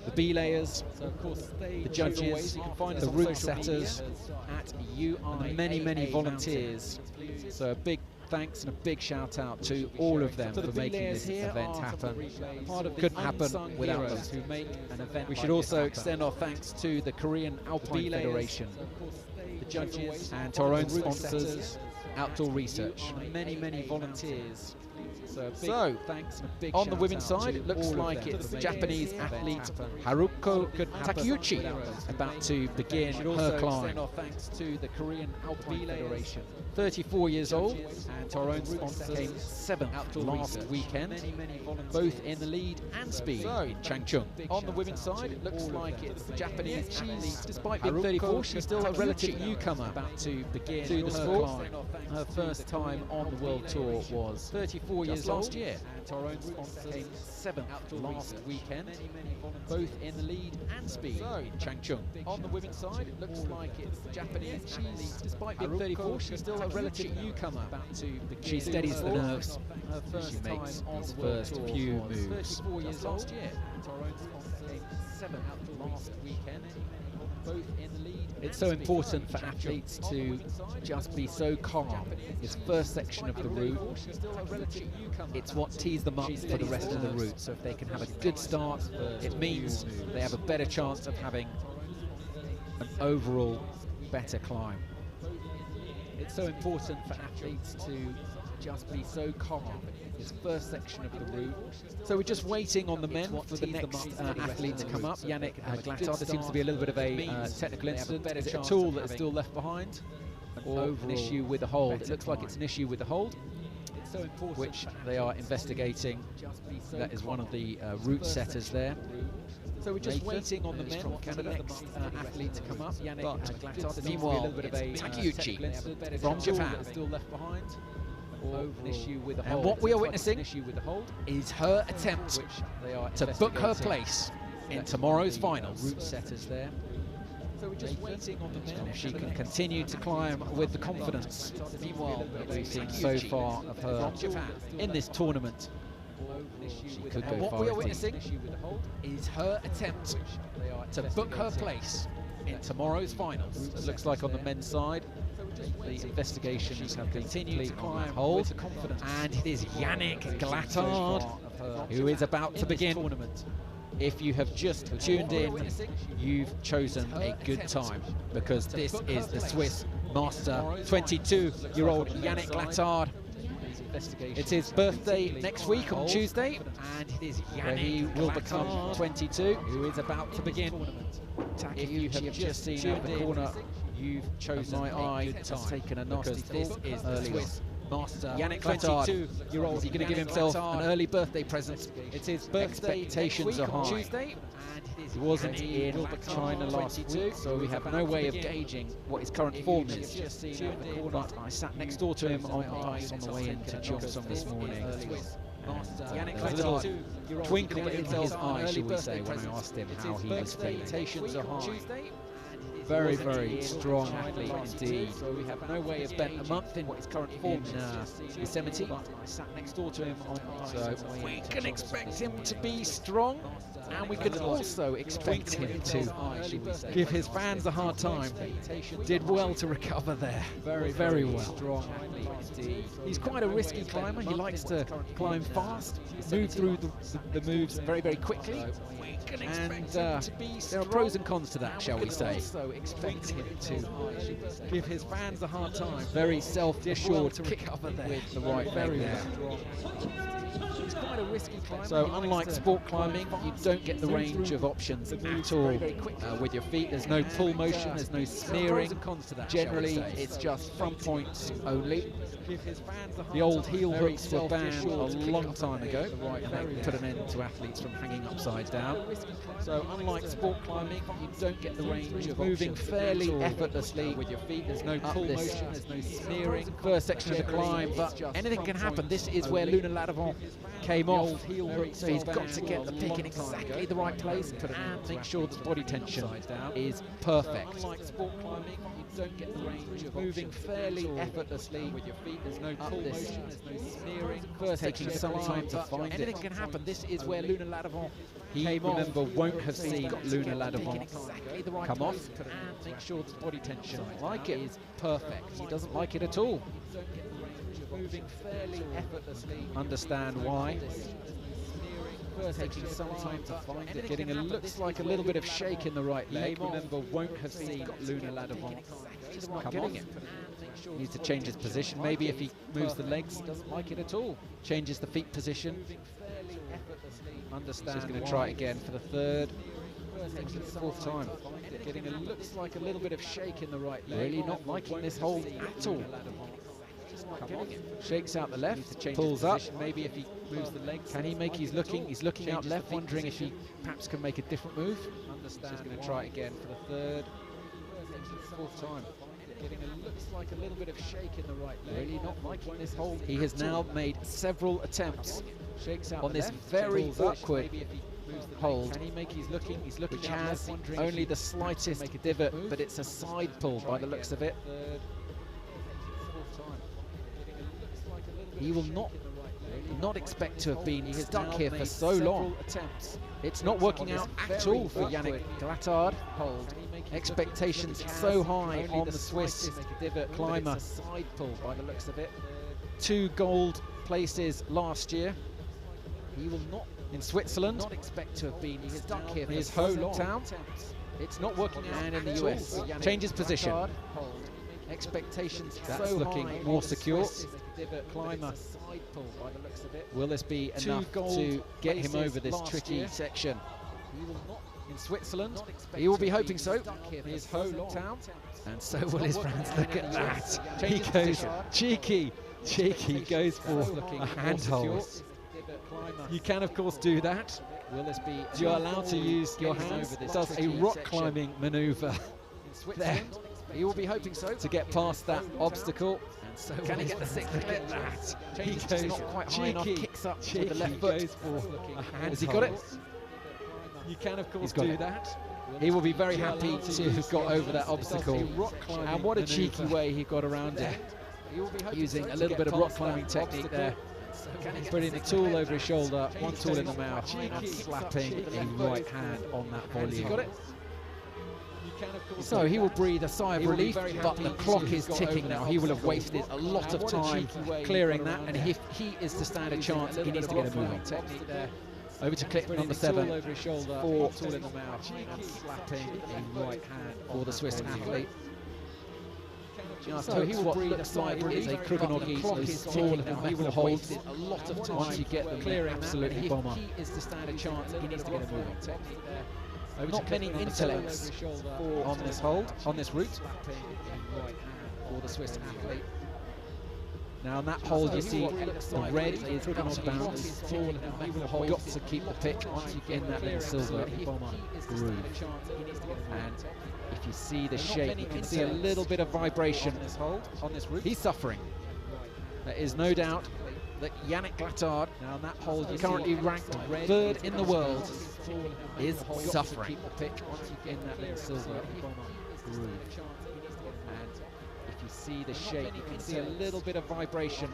The belayers, the judges, the route setters, and many volunteers. So a big thanks and a big shout out to all of them for making this event happen. Couldn't happen without them. We should also extend our thanks to the Korean Alpine Federation, the judges, and to our own sponsors, Outdoor Research, many volunteers. So, thanks and a big on the women's side, it looks like it's Japanese athlete Haruko Takeuchi about to begin her climb. Thanks to the Korean Alpine Federation. 34 years old, and to our own sponsor, came 7th last weekend, both in the lead and speed in Changchun. On the women's side, it looks like it's Japanese athlete, despite being 34, she's still a relative newcomer about to begin the sport. Her first time on the World Tour was 34 years last year, and our own sponsor came 7th last weekend, both in the lead and speed in Changchun. On the women's side, it looks like it's Japanese athlete, despite being 34, she's still a relative newcomer about to begin. She steadies the nerves. She makes these first few moves. 34 years last year, and our own sponsor came 7th last weekend, both in the lead. It's so important for athletes to just be so calm. This first section of the route, it's what tees them up for the rest of the route. So if they can have a good start, it means they have a better chance of having an overall better climb. It's so important for athletes to just be so calm. This first section of the route. So we're just waiting on the men for the next athlete to come up. Yannick Glattard. There seems to be a little bit of a technical incident. Is it a tool that is still left behind? Or an issue with the hold? It looks like it's an issue with the hold, which they are investigating. That is one of the route setters there. So we're just waiting on the men for the next athlete to come up. Yannick Glattard. Meanwhile, it's Takeuchi from Japan. Still left behind. And what we are witnessing is her attempt to book her place in tomorrow's final. Route setters there. So we're just waiting on the men. She can continue to climb with the confidence. Meanwhile, we've seen so far of her in this tournament. She could go far. What we are witnessing is her attempt to book her place in tomorrow's finals. It looks like on the men's side, the investigations have continued to climb hold, and it is Yannick Glattard who is about to begin. If you have just tuned in, you've chosen a good time, because this is the Swiss master, 22-year-old Yannick Glattard, It's his birthday next week on Tuesday, and it is where he will become 22, who is about to begin. If you have just seen out the corner, you've chosen my eye has taken a nasty fall. This is the Swiss master Yannick 22-year-old. Is he going to give himself an early birthday present? It's his birthday. Expectations are high. Tuesday, he wasn't in China last week, so we have no way of gauging what his current form is. But I sat next door to him on the bus on the way into Johnson this morning. There's a little twinkle in his eye, shall we say, when I asked him how he was feeling. Expectations are high. Very, very strong athlete indeed. So we have no way of spent a month in what his current form in Yosemite. I sat next door to him on so we can expect him to be strong, and we can also expect him to give his fans a hard time. Did well to recover there. Very, very well. Strong athlete indeed. He's quite a risky climber. He likes to climb fast, move through the moves very, very quickly. And there are pros and cons to that, shall we say. Expect him to give his fans a hard time. Very self-assured kick up with the right leg there. He's quite a risky climber. So unlike sport climbing, you don't get the range of options at all with your feet. There's no pull motion, there's no smearing. Generally, it's just front points only. The old heel hooks were banned a long time ago, and they put an end to athletes from hanging upside down. So unlike sport climbing, you don't get the range of moving fairly effortlessly with your feet. There's no pull motion, there's no smearing. First section of the climb, but anything can happen. This is where Luna Ladavant came off, so he's got to get the pick in exactly the right place and make sure the body tension is perfect. Unlike sport climbing, you don't get the range of moving fairly effortlessly with your feet. There's no pull motion, there's no smearing. First taking some time to find it. Anything can happen. This is where Luna Ladavant came off. Remember, won't have seen Luna Ladavant come off and make sure the body tension is perfect. He doesn't like it at all. Moving fairly effortlessly. Understand why. First taking some time to find it. Getting looks like a little bit of shake in the right leg. Remember, won't have seen Luna Ladavant come off. Needs to change his position. Maybe if he moves the legs, doesn't like it at all. Changes the feet position. Understand. He's going to try it again for the third. Fourth time. Getting looks like a little bit of shake in the right leg. Really not liking this hold at all. Shakes out the left, pulls up. Maybe if he moves the leg, can he make? He's looking out left, wondering if he perhaps can make a different move. Understand. He's going to try it again for the third. Fourth time. Getting looks like a little bit of shake in the right leg. Really not liking this hold. He has now made several attempts on this very awkward hold, which has only the slightest divot, but it's a side pull by the looks of it. He will not expect to have been stuck here for so long. It's not working out at all for Yannick Glattard. Expectations so high on the Swiss climber. Two gold places last year. He will not in Switzerland. Not expect to have been stuck here for his hometown. It's not working out. And in the US, changes position. Expectations so looking high, more secure. Climber. Will this be enough to get him over this tricky section? In Switzerland, he will be hoping so. His hometown, and so will his friends. Look at that. He goes cheeky, goes for a handhold. You can, of course, do that. You're allowed to use your hands. It does a rock climbing maneuver there. He will be hoping so to get past that obstacle. And so can he get the sixth? Look at that. He goes not quite high enough, kicks up with the left foot. Has he got it? You can, of course, do that. He will be very happy to have got over that obstacle. And what a cheeky way he got around it. Using a little bit of rock climbing technique there. Putting the tool over his shoulder, one tool in the mouth, and slapping a right hand on that volume. Got it? So he will breathe a sigh of relief, but the clock is ticking now. He will have wasted a lot of time clearing that, and if he is to stand a chance, he needs to get a move on. Over to clip number 7 for tool in the mouth and slapping a right hand for the Swiss athlete. So he will breathe aside. It is a Kruganogi. He will hold a lot of time. Once you get them, clear absolutely bomber. He is to stand a chance. He needs to get a move on. Not many intellects on this hold, on this route. For the Swiss athlete. Now on that hold, you see the red is out of bounds. You've got to keep the pick in that little silver groove. And if you see the shape, you can see a little bit of vibration on this route. He's suffering. There is no doubt that Yannick Glattard, now on that hold, currently ranked third in the world, is suffering. In that little silver groove. You see the shape, you can see a little bit of vibration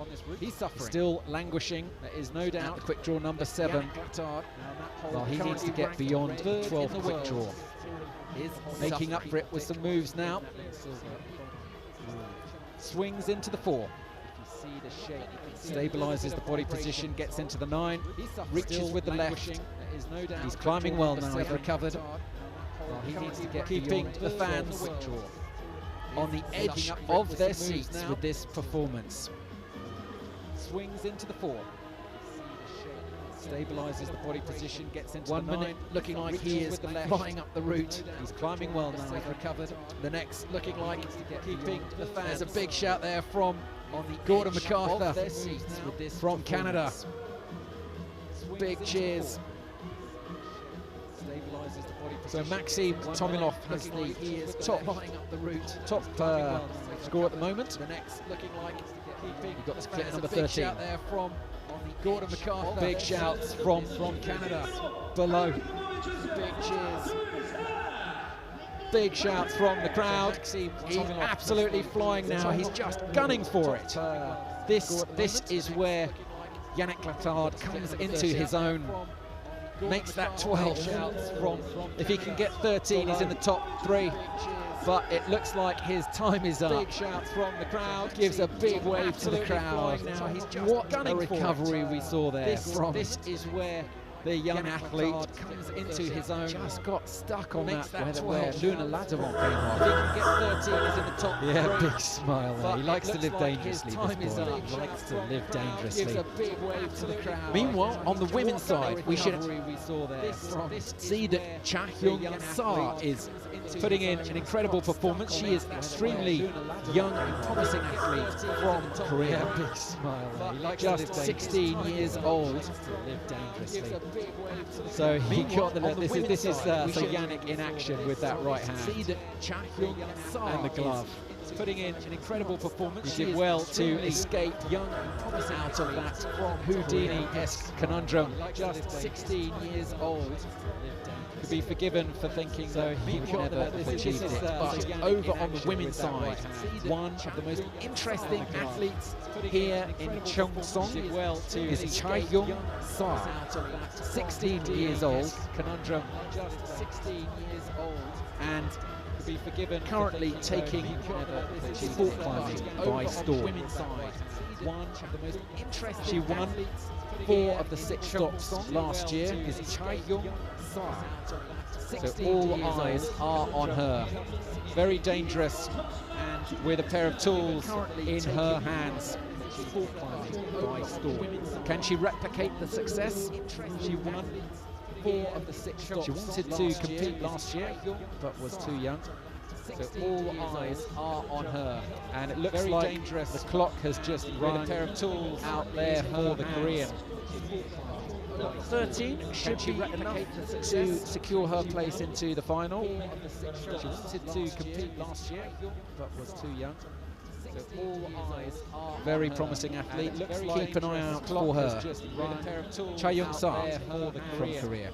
on this route. He's suffering. Still languishing, there is no doubt. The quick draw number 7. Well, he needs to get beyond 12 quick draw. Is making up for it with some moves now. Swings into the 4. Stabilizes the body position, gets into the 9, reaches with the left. He's climbing well now, he's recovered. Well, he needs to get keeping the fans on the edge of their seats with this performance. Swings into the 4. Stabilizes the body position, gets into the 9. 1 minute looking like he is flying up the route. He's climbing well now, he's recovered. The next looking like keeping the fans. There's a big shout there from Gordon MacArthur from Canada. Big cheers. So Maxim Tomilov has the top score at the moment. The next looking like you've got this clip number 13. Out there from Gordon MacArthur. Big shouts from Canada below. Big cheers. Big shouts from the crowd. He's absolutely flying now. He's just gunning for it. This is where Yannick Glattard comes into his own. Makes that 12. If he can get 13, he's in the top 3. But it looks like his time is up. Big shouts from the crowd. Gives a big wave to the crowd. Now he's just what a recovery we saw there. This is where the young athlete comes into his own. Just got stuck on that where Luna Ladamon came off. If he can get 13, he's in the top 3. Yeah, big smile there. He likes to live dangerously, this boy. He likes to live dangerously. Gives a big wave to the crowd. Meanwhile, on the women's side, we should see that Cha Hyung-sa is putting in an incredible performance. She is extremely young and promising athlete from Korea. Big smile there. He likes just 16 years old. Live dangerously. So he got the this is so Yannick in action with that right hand and the glove. Putting in an incredible performance. He did well to escape young and promising out of that Houdini-esque conundrum. Just 16 years old. Could be forgiven for thinking that he would never have achieved it. But over on the women's side, one of the most interesting athletes here in Cheongsong is Cha Hyung-sa, 16 years old, conundrum, just 16 years old, and could be forgiven currently taking sport climbing by storm. She won 4 of the 6 stops last year. Is Cha Hyung-sa. So all eyes are on her. Very dangerous and with a pair of tools in her hands. By storm. Can she replicate the success? She won 4 of the 6 stops. She wanted to compete last year, but was too young. So all eyes are on her, and it looks like dangerous. The clock has just run. A pair of tools out there for the Korean. 13 should be enough to secure her place into the final. She wanted to compete last year, but was too young. So all eyes are very promising athlete. Keep an eye out for her. Cha Hyung-sa from Korea.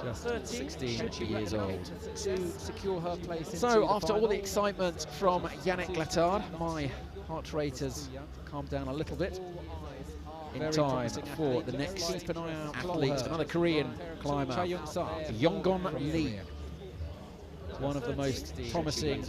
Just 16 years old. To secure her place. So after all the excitement from Yannick Glattard, my heart rate has calmed down a little bit. In time for the next athlete, another Korean climber, Yonggon Lee. One of the most promising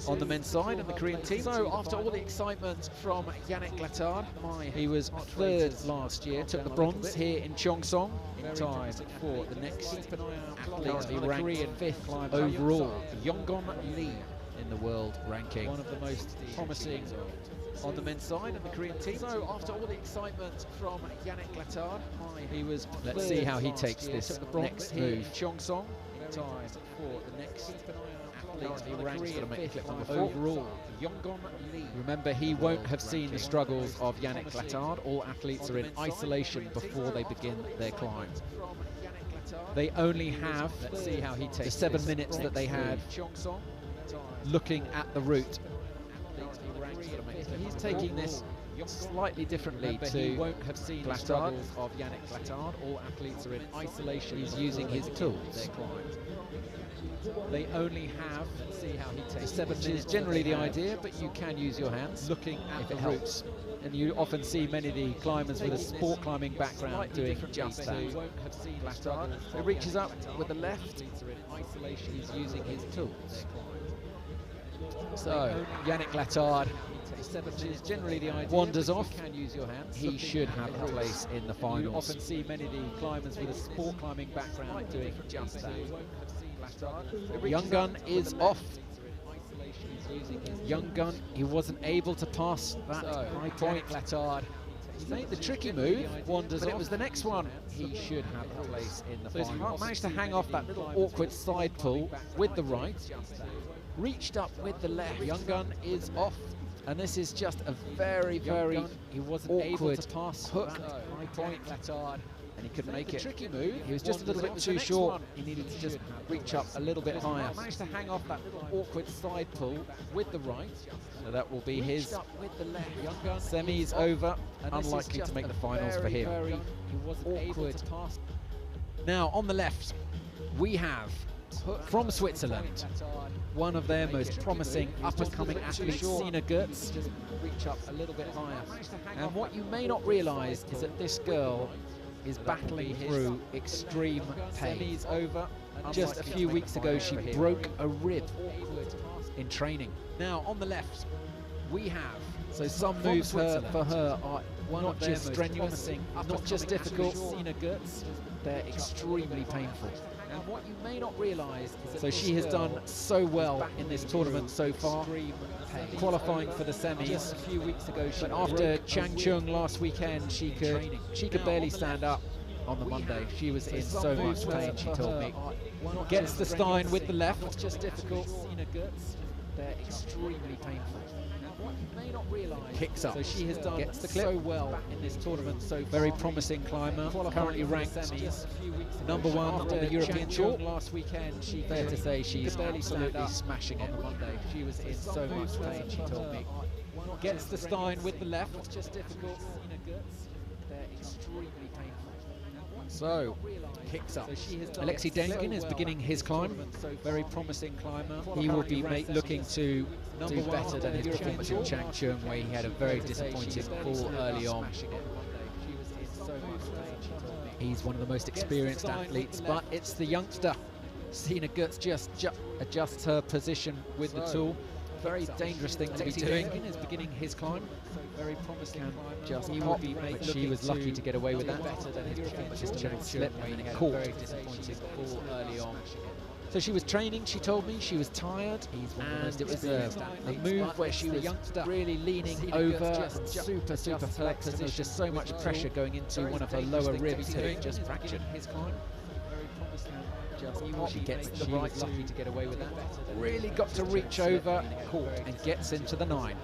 on the men's side of the Korean team. So after all the excitement from Yannick Glattard, he was 3rd last year, took the bronze here in Cheongsong. In time for the next athlete, he ranked 5th overall, Yonggon Lee. In the world ranking. One of the most promising on the men's side of the Korean team. So after all the excitement from Yannick Lattard, he was. Let's see how he takes this next move. Cheongsong in time for the next athlete. He ranks for the overall. Yonggon Lee. Remember, he won't have seen the struggles of Yannick Lattard. All athletes are in isolation before they begin their climb. They only have, let's see how he takes the 7 minutes that they had looking at the route. He's taking this slightly differently to won't have seen Lattard. the struggles of Yannick Lattard. All athletes are in isolation. He's using his tools. They only have, let's see how he takes 7 minutes is generally the idea, but you can use your hands looking at if it the helps. And you often see many of the climbers with a sport climbing background doing just that. He reaches up with the left. He's using his tools. So Yannick Lattard is generally the idea, wanders off. Can use your hands. He should have a place in the finals. You often see many of the climbers with a sport climbing background doing just that. Young Gun is off. Young Gun, he wasn't able to pass that high point. Lattard. He made the tricky move, wanders off. It was the next one. He should have a place in the finals. He's managed to hang off that little awkward side pull with the right. Reached up with the left. Young Gun is off. And this is just a very, very he wasn't awkward able to pass hook. High point. Lattard. And he couldn't make it. Tricky move. He was just a little bit too short. He needed to just reach up a little bit higher. Managed to hang off that little awkward side pull with the right. So that will be his with the left. Young Gun semis over. Unlikely to make the finals for him. He wasn't able to pass. Now on the left, we have from Switzerland, one of their most promising up-and-coming athletes, Sina Gertz. Just reach up a little bit higher. And what you may not realise is that this girl is battling through extreme pain. Over. Just a few weeks ago, she broke a rib in training. Now on the left, we have some moves for her are not just strenuous, not just difficult. Sina Gertz. They're extremely painful. And what you may not realise is that she has done so well in this tournament so far, qualifying for the semis. Just a few weeks ago, but after Changchun last weekend, she could barely stand up on the Monday. She was in so much pain, she told me. Gets the Stein with the left. Not just difficult. Sina Gertz. They're extremely painful. Kicks up, so she has done gets the clip. so well in this tournament so far. Very promising climber, currently ranked number one on the European Tour. Last weekend, she fair to say she's absolutely smashing it. On the Monday. She was in so much pain, she told me. Gets the Stein with the left. Not just difficult. Sina Gertz. They're extremely painful. So, kicks up. Alexei Dengin is beginning his climb. Very promising climber. He will be looking to do better than his performance in Changchun, where he had a very disappointing fall early on. He's one of the most experienced athletes, but it's the youngster. Sina Gertz just adjusts her position with the tool. Very dangerous thing to be doing. Is beginning his climb. Very promising. Just pop, but she was lucky to get away with that. Just a slip and it caught. Very disappointing fall early on. So she was training, she told me, she was tired, and it was a move where she was really leaning over, super flex, and there's just so much pressure going into one of her lower ribs here, it just fractured. She gets the right, lucky to get away with that. Really got to reach over and gets into the 9.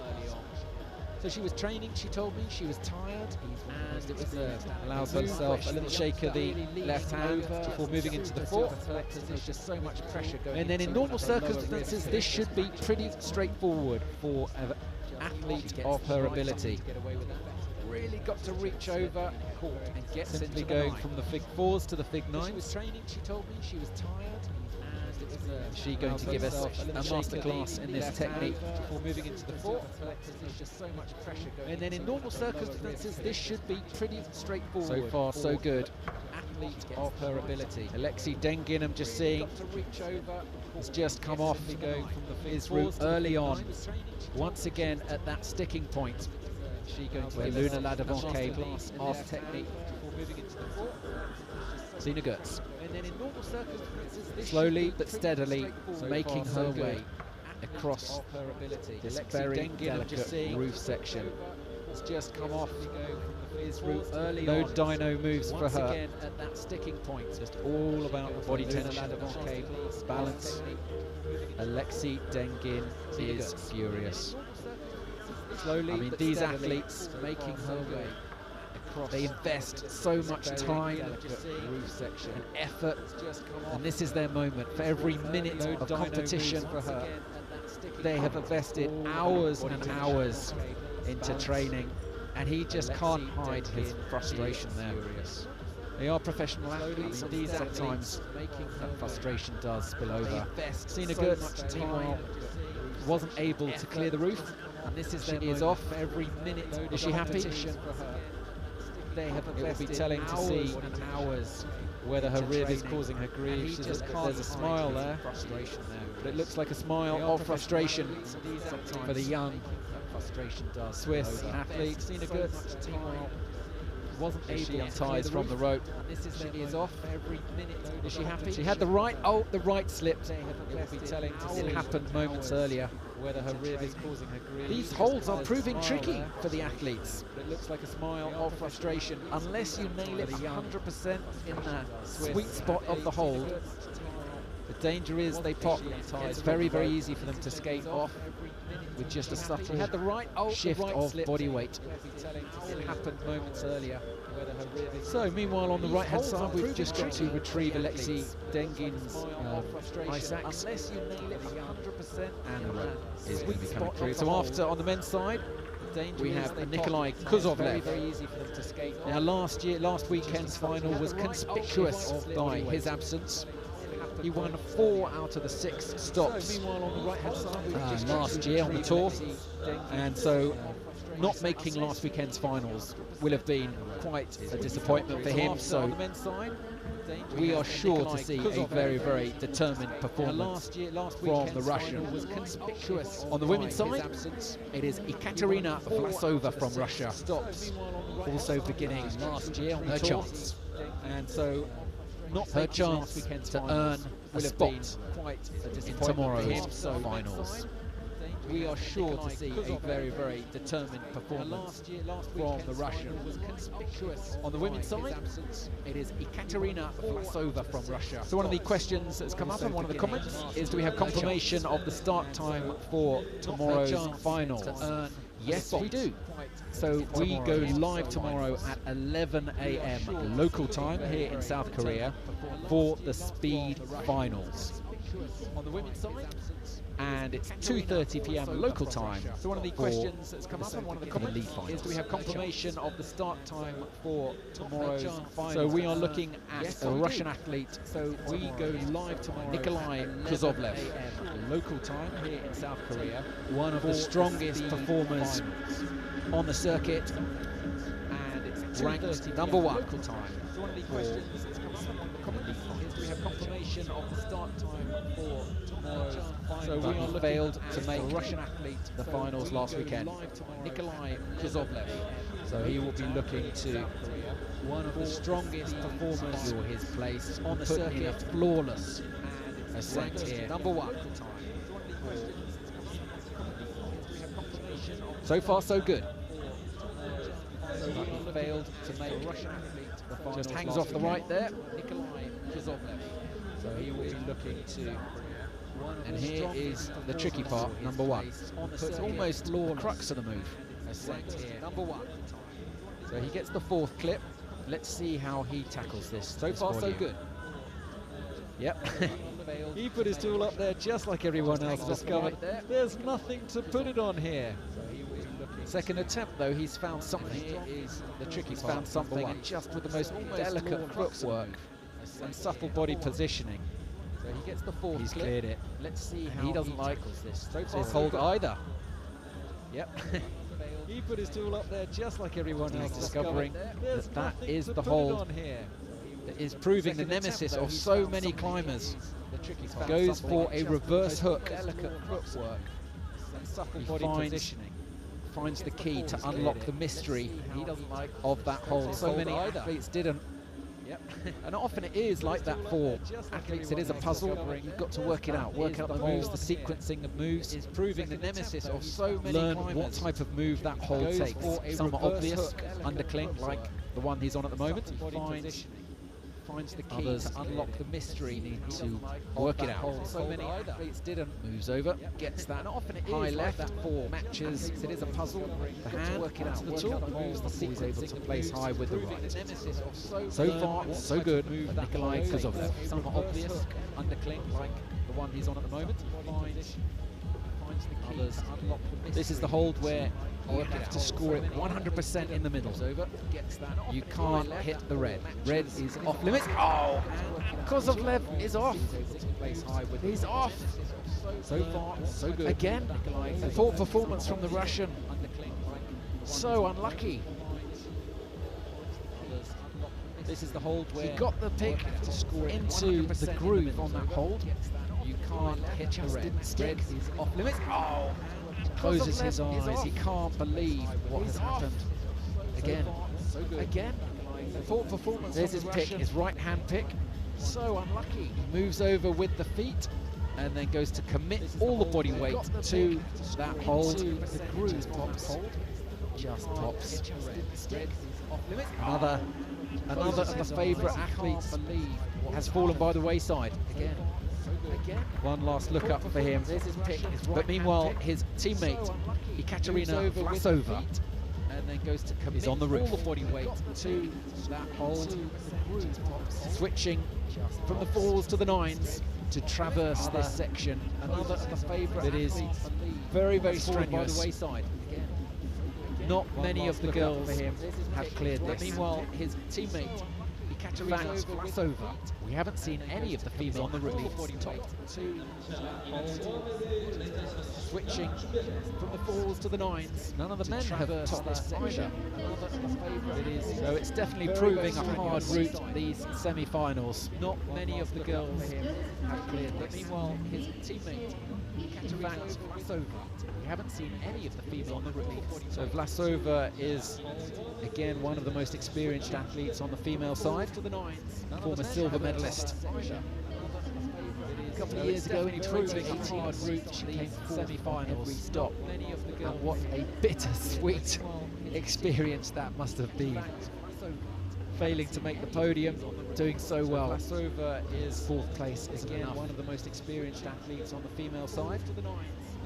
So she was training, she told me, she was tired, and it was allows herself a little shake of the left hand before moving into the 4. There's just so much pressure going. And then in normal circumstances, this should be pretty straightforward for an athlete of her ability. Really got to reach over and get simply going from the Fig 4s to the Fig 9s. She was training, she told me, she was tired. She going to give us a masterclass in this technique before moving into the 4. There's just so much pressure going. And then in normal circumstances, this should be pretty straightforward. So far, so good. Athlete of her ability. Alexei Dengin, I'm just seeing, has just come off his route early on. Once again at that sticking point. Where Luna Ladavant came off technique before moving into the 4. Sina Gertz. And then in normal circumstances, slowly but steadily making her way. across her ability. this Alexi very Dengin, delicate roof section. Has just come off his route early No on. dyno moves for Once her. again at that sticking point. Just all about the body tension, balance. Alexi Dengin is furious. Slowly, I mean, but these steadily athletes making her way across. They invest so much time roof section and effort, just come off. and this is their moment. For every minute No of dyno competition moves for her, again at that sticking they have point. invested All hours body and tension. hours into Balance. training, and he just Alexi can't hide his Dengin frustration is there. furious. They are professional athletes, and these Slowly, sometimes making her that way. frustration does spill They over. invest Sina so Goetz, much meanwhile, time. wasn't able to clear the roof, and this is their is off. Every minute, is she happy? For her. They have It will be invested telling to see hours and hours whether her into rib is training, causing her and grief. he just can't There's a smile hide his there, frustration there. but it looks like a They smile are of frustration professional athletes, for the young that frustration does Swiss spill over. athlete. Sina So Goetz, much meanwhile, wasn't Is she able to clear ties the from roof. the rope. This is She their is off. every minute. Is she happy? She Competition. had the right slip. It will be telling to It see happened moments earlier. whether her rib is causing her grief. These holds are There's a proving smile tricky there. for the athletes. But it looks like a smile They of are frustration. Unless you nail it For the young 100% in the Swiss sweet spot of the hold, the danger is they pop. It's very, very easy for them to skate off with just a subtle She had the right shift of body weight. It happened moments earlier. Whether her rib is So meanwhile on the These right hand holds side are we've proving just got to tricky retrieve for the Alexi athletes. Dengin's ice axe, Unless you nail it 100% and the in rope that is going to sweet be spot coming of through. the So hold, after on the men's side danger we is have they pop. Nikolai It's very, Kuzovlev. very easy for them to skate off. Now last weekend's final was conspicuous by his absence. He won 4 out of the 6 stops So meanwhile on the right hand side we've just last year on the tour, and so not making last weekend's finals will have been quite a disappointment for him. So on the men's side we are sure to see a very, very determined performance from the Russian. was conspicuous On the women's by his side, absence. it is Ekaterina Vlasova from Russia, Stops also beginning last year on her chance. And so not her chance to earn a spot in tomorrow's finals. We are sure to see a very, very determined performance from the Russian. On the women's side, it is Ekaterina Vlasova from Russia. So one of the questions that's come up in one of the comments is, do we have confirmation of the start time for tomorrow's finals? Yes, we do. So we go live tomorrow at 11 AM local time here in South Korea for the speed finals. On the women's side, and it's 2:30 PM local time. So one of the questions that's come up in one of the comments is, do we have confirmation of the start time for tomorrow's finals? So we are looking at a Russian athlete. So we go live tomorrow, Nikolai Kuzovlev, local time here in South Korea. One of the strongest performers on the circuit, and it's ranked number 1 local time. So one of the questions that's come up in the comments is, do we have confirmation of the start time for tomorrow's finals? So we are failed to make a Russian athlete the finals last weekend, Nikolai Kuzovlev. So he will be looking to one of the strongest performers for his place on the circuit, a flawless ascent here, number 1. So far, so good. But he failed to make a Russian athlete the finals. Just hangs off the right there, Nikolai Kuzovlev. So he will be looking to. And here is the tricky part, number 1. Puts almost the crux of the move. Ascent here, number 1. So he gets the 4th clip. Let's see how he tackles this. So far, so good. Yep. He put his tool up there just like everyone else discovered. There's nothing to put it on here. Second attempt though, he's found something. Here is the tricky part. He's found something, and just with the most delicate footwork and subtle body positioning. So he gets the 4th. He's cleared it. Let's see how he doesn't like this hold either. Yep. He put his tool up there just like everyone else discovering that is the hold. That is proving the nemesis of so many climbers. Goes for a reverse hook. He finds the key to unlock the mystery of that hold. So many athletes didn't. Yep. And often it is like that for athletes. It is a puzzle. You've got to work it out. Work out the moves, the sequencing of moves. Is proving the nemesis of so many Learn climbers. what type of move that hold takes. Some are obvious, underclink, like the one he's on at the moment. Finds the key Others to unlock the mystery. need to work it out. So many athletes didn't. Moves over, Gets that. And often it high is left like that for matches. It is a puzzle. The Got to hand, work it out. the Work tool, out the moves, the always able to sequencing, place moves, high with the proving right. the nemesis of So learn far, what so type good of move for that Nikolai hold takes. Kozovlev. Some are obvious, underclink, like the one he's on at the moment. Finds the key Others. to unlock the mystery. This is the hold where you have to score it 100% in the middle. Over. Gets that. You can't hit the red. Red is off limits. Oh! Kozovlev is off. He's off. So far, so good. Again, a poor performance from the Russian. So unlucky. This is the hold where He got the pick to score into the groove on that hold. you can't hit the red. Red is off limits. Oh! Closes Kozovlev his is eyes. off. He can't believe what He's has off. happened. Again, So good. again. A poor performance There's from his the pick, Russian. his right-hand pick. So unlucky. He moves over with the feet and then goes to commit all the body weight to that hold. The groove pops. Just pops. Off limits. Another of the favourite athletes has fallen by the wayside. Again. One last look up for him. There's his pick, his But right-hand meanwhile, pick. his teammate, Ekaterina Moves over with the Vlasova, feet and then goes to commit is on the roof. all the body weight to that hold. switching from the fours to the nines to traverse this section. Another of the favourite That is athletes very, very has fallen by the strenuous. wayside. Not One many of last the look up girls for him. have cleared But this. meanwhile, his teammate, Ekaterina Vlasova, we haven't seen any of the female on the roof. athletes top. To that hold. Switching from the fours to the nines. None of the men have traverse topped this this section. section. Another of the favourite. It is, so it's definitely Very, proving very a hard strenuous. route, these semi-finals. Not many of the girls have cleared But this. meanwhile, his teammate, In fact, Vlasova, we haven't seen any of the female on the roof. So Vlasova is, again, one of the most experienced athletes on the female side. to the nines. Former silver medalist. A couple So of years it's ago, definitely proving proving a hard route. she These came semi-finals. every stop. Many of the girls. And what a bittersweet experience that must have been. Failing to make the podium, doing so well. Vlasova is fourth place, is again one of the most experienced athletes on the female side.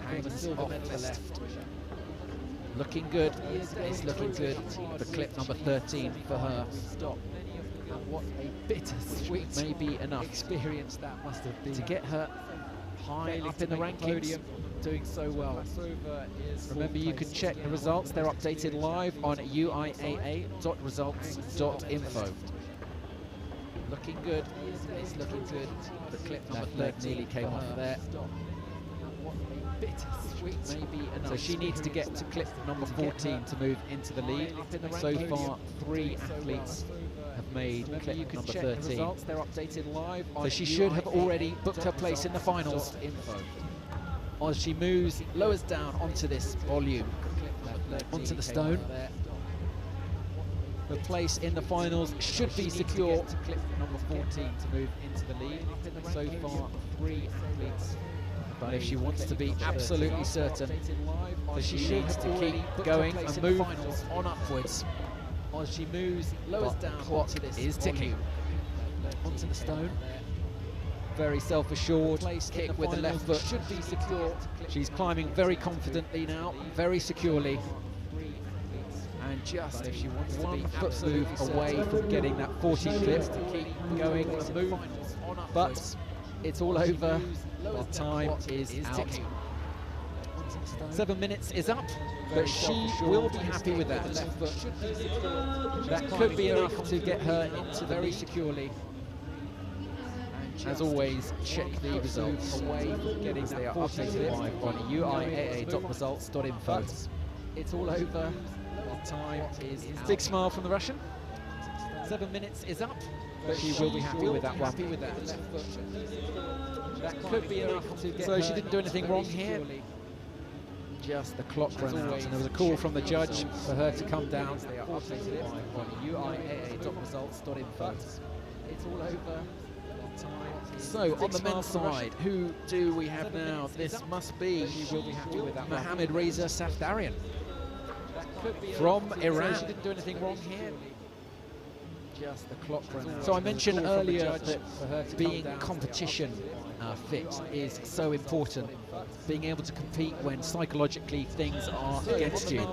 Hangs silver off the medalist. left. Looking good. It's looking good. The clip number 13 for her. Stop. And what a bittersweet, maybe enough Experience that must have been to get her high Failing up to in the make the rankings, podium. doing so well. Vlasova is Remember, you can check the results. They're updated live on uiaa.results.info. Looking good. It's looking good. The clip number 13 nearly came off there. bittersweet. Maybe enough. So she needs to get to clip number 14 to move into the lead. So far, 3 athletes have made clip You can number check 13. the results. They're updated live. So she should have already booked her place in the finals. As she moves, lowers down onto this volume, onto the stone. The place in the finals should be secure. To clip number 14 to move into the lead. So far, 3 athletes. But if she wants to be absolutely certain, that she needs to keep going and move on upwards. As she moves, lowers down onto this is ticking. Onto the stone. Very self-assured, kick with the left foot. Should be secure. She's climbing very confidently now, very securely. And just If she wants to one be foot absolutely move certain, away from getting that 40 clip, to keep going and move. But it's all over. The time is out. 7 minutes is up, but she will be happy with that. That could be enough to get her into very securely. As always, check the results away from getting They are that 40 updated clip on uiaa.results.info. It's all over. The time is out. Big smile from the Russian. 7 minutes is up, but she will be happy with that one. That could be enough to get. So she didn't do anything wrong here. Just the clock ran out, and there was a call from the judge for her to come down. They are updated on uiaa.results.info. it's all over. So on the men's side, who do we have now? This must be Mohammad Reza Safdarian from Iran. She didn't do anything wrong here. Just the clock ran out. So I mentioned earlier that being competition fit is so important. Being able to compete when psychologically things are against you.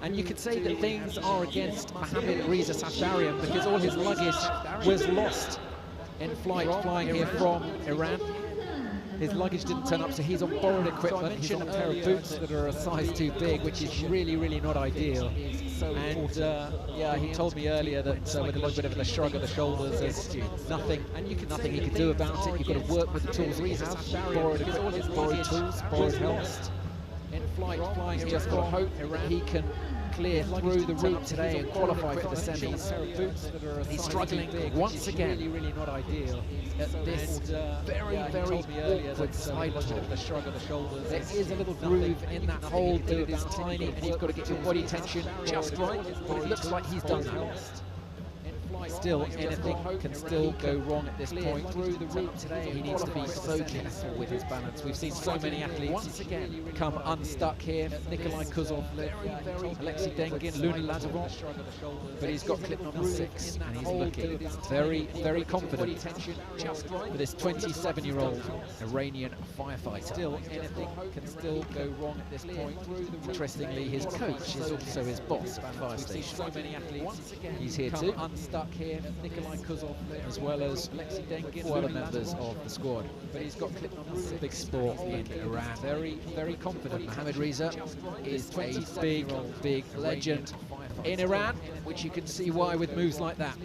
And you could say that things are against Mohammad Reza Safdarian because all his luggage was lost in flight flying here from Iran. His luggage didn't turn up, so he's on borrowed equipment. He's on a pair of boots that are a size too big, which is really, really not ideal. And yeah, he told me earlier that with a little bit of a shrug of the shoulders, there's nothing he could do about it. You've got to work with the tools we have. Borrowed tools, borrowed helmets. In flight flying, he's just got to hope that he can clear through the route today and qualify for the semis. He's struggling once again at this very, very awkward side pull. There is a little groove in that hold, but it is tiny, and you've got to get your body tension just right, but it looks like he's done that. Still, anything can still go wrong at this point. Through the route today, he needs to be so careful with his balance. We've seen so many athletes come unstuck here. Nikolai Kuzov, Alexei Dengin, Luna Lazarov, but he's got clip number 6, and he's looking very, very confident with this 27-year-old Iranian firefighter. Still, anything can still go wrong at this point. Interestingly, his coach is also his boss at the fire station. So many athletes. He's here too. Unstuck here, Nikolai Kuzov, as well as Alexei Dengin, other members of the squad. But he's got clip number 6. Big sport in Iran. Very, very confident. Mohammad Reza is a big, big legend in Iran, which you can see why with moves like that.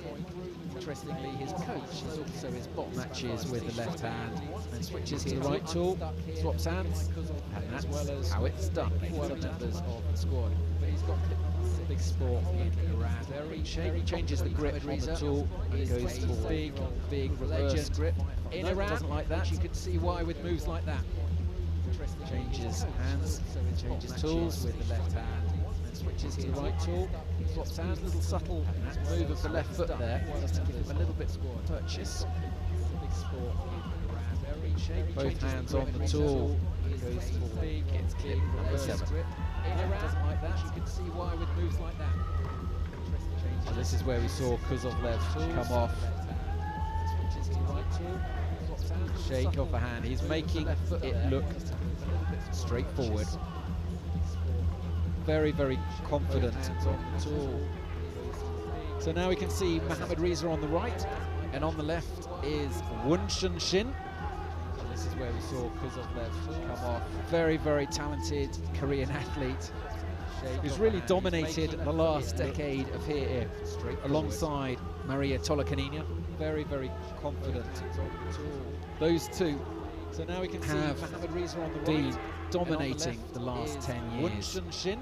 Interestingly, his coach is also his boss. Matches with the left hand and switches to the right tool, swaps hands, and that's how it's done. Other members of the squad. But he's got clip number 6. Big sport in Iran. Very changes the grip on the tool and goes for big, big reverse grip. In Iran, doesn't like that. You can see why with moves like that. Changes hands, changes tools with the left hand, and switches to the right tool, swaps hands, little subtle move of the left foot there, just to give him a little bit purchase. Big sport in Iran. Both hands on the tool, goes for big, gets clip number 7. In Iran, doesn't like that. You can see why with moves like that. So this is where we saw Kuzovlev come off. Shake off a hand. He's making it look straightforward. Very, very confident. So now we can see Mohammad Reza on the right, and on the left is Wunshen Shin. This is where we saw Kuzovlev come off. Very, very talented Korean athlete who's really dominated the last decade of here alongside Maria Tolokanina. Very, very confident. Those two. So now we can have Mohammad Reza on the right, dominating the last 10 years. Wunshen Shin,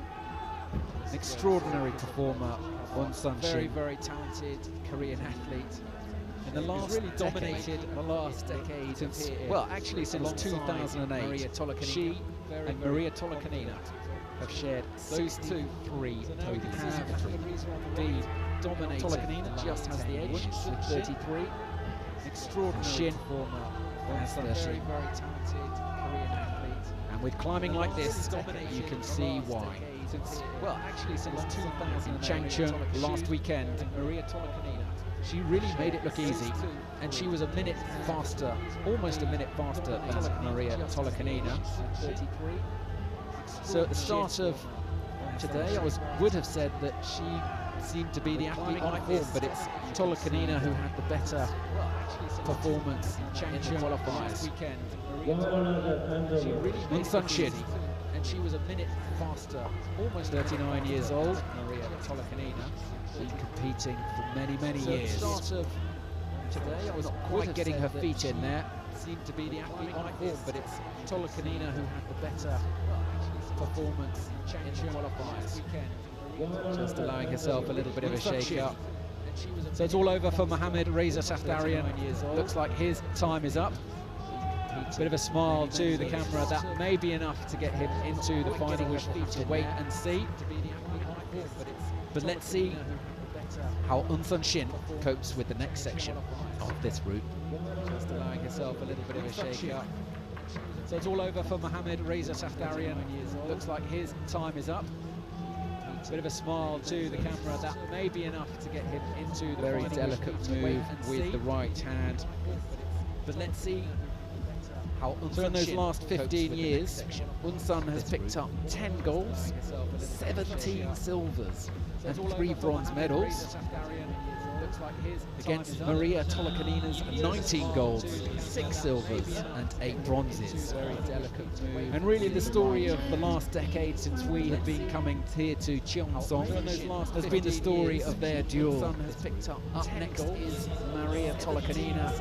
an extraordinary performer. Wunshen Shin, very, very talented Korean athlete. In the last really dominated the last decade since, well, actually since 2008. She and Maria Tolokanina have shared those three podiums. Tolokanina just has the edge with 33. Extraordinary Shin former has the very, very talented Korean athlete. And with climbing like this, you can see why. Well, actually since 2000 in Changchun last weekend, Maria Tolokanina, she really made it look easy, and she was a minute faster, almost a minute faster than Maria Tolokanina. So at the start of today, I would have said that she seemed to be the athlete on form, but it's Tolokanina who had the better performance in the qualifiers. She really made Wunshen Shin, and she was a minute faster, almost 39 years old. Maria Tolokanina, been competing for many, many years. At the start of today, I was not quite getting her feet in there. Seemed to be the athlete on form, but it's Tolokanina who had the better performance in the qualifiers. Just allowing herself a little bit of a shake-up. So it's all over for Mohammad Reza Safdarian. Looks like his time is up. Bit of a smile to the camera. That may be enough to get him into the final. We'll have to wait and see. But let's see how Unsun Shin copes with the next section of this route. Just allowing herself a little bit of a shake-up. So it's all over for Mohamed Reza Safdarian. Looks like his time is up. Bit of a smile to the camera. That may be enough to get him into the very delicate move with the right hand. But let's see how So in those last 15 years, Unsun has picked up 10 golds, 17 silvers, and 3 bronze medals against Maria Tolokanina's 19 golds, 6 silvers, and 8 bronzes. And really the story of the last decade since we have been coming here to Cheongsong has been the story of their duel. Up next is Maria Tolokanina,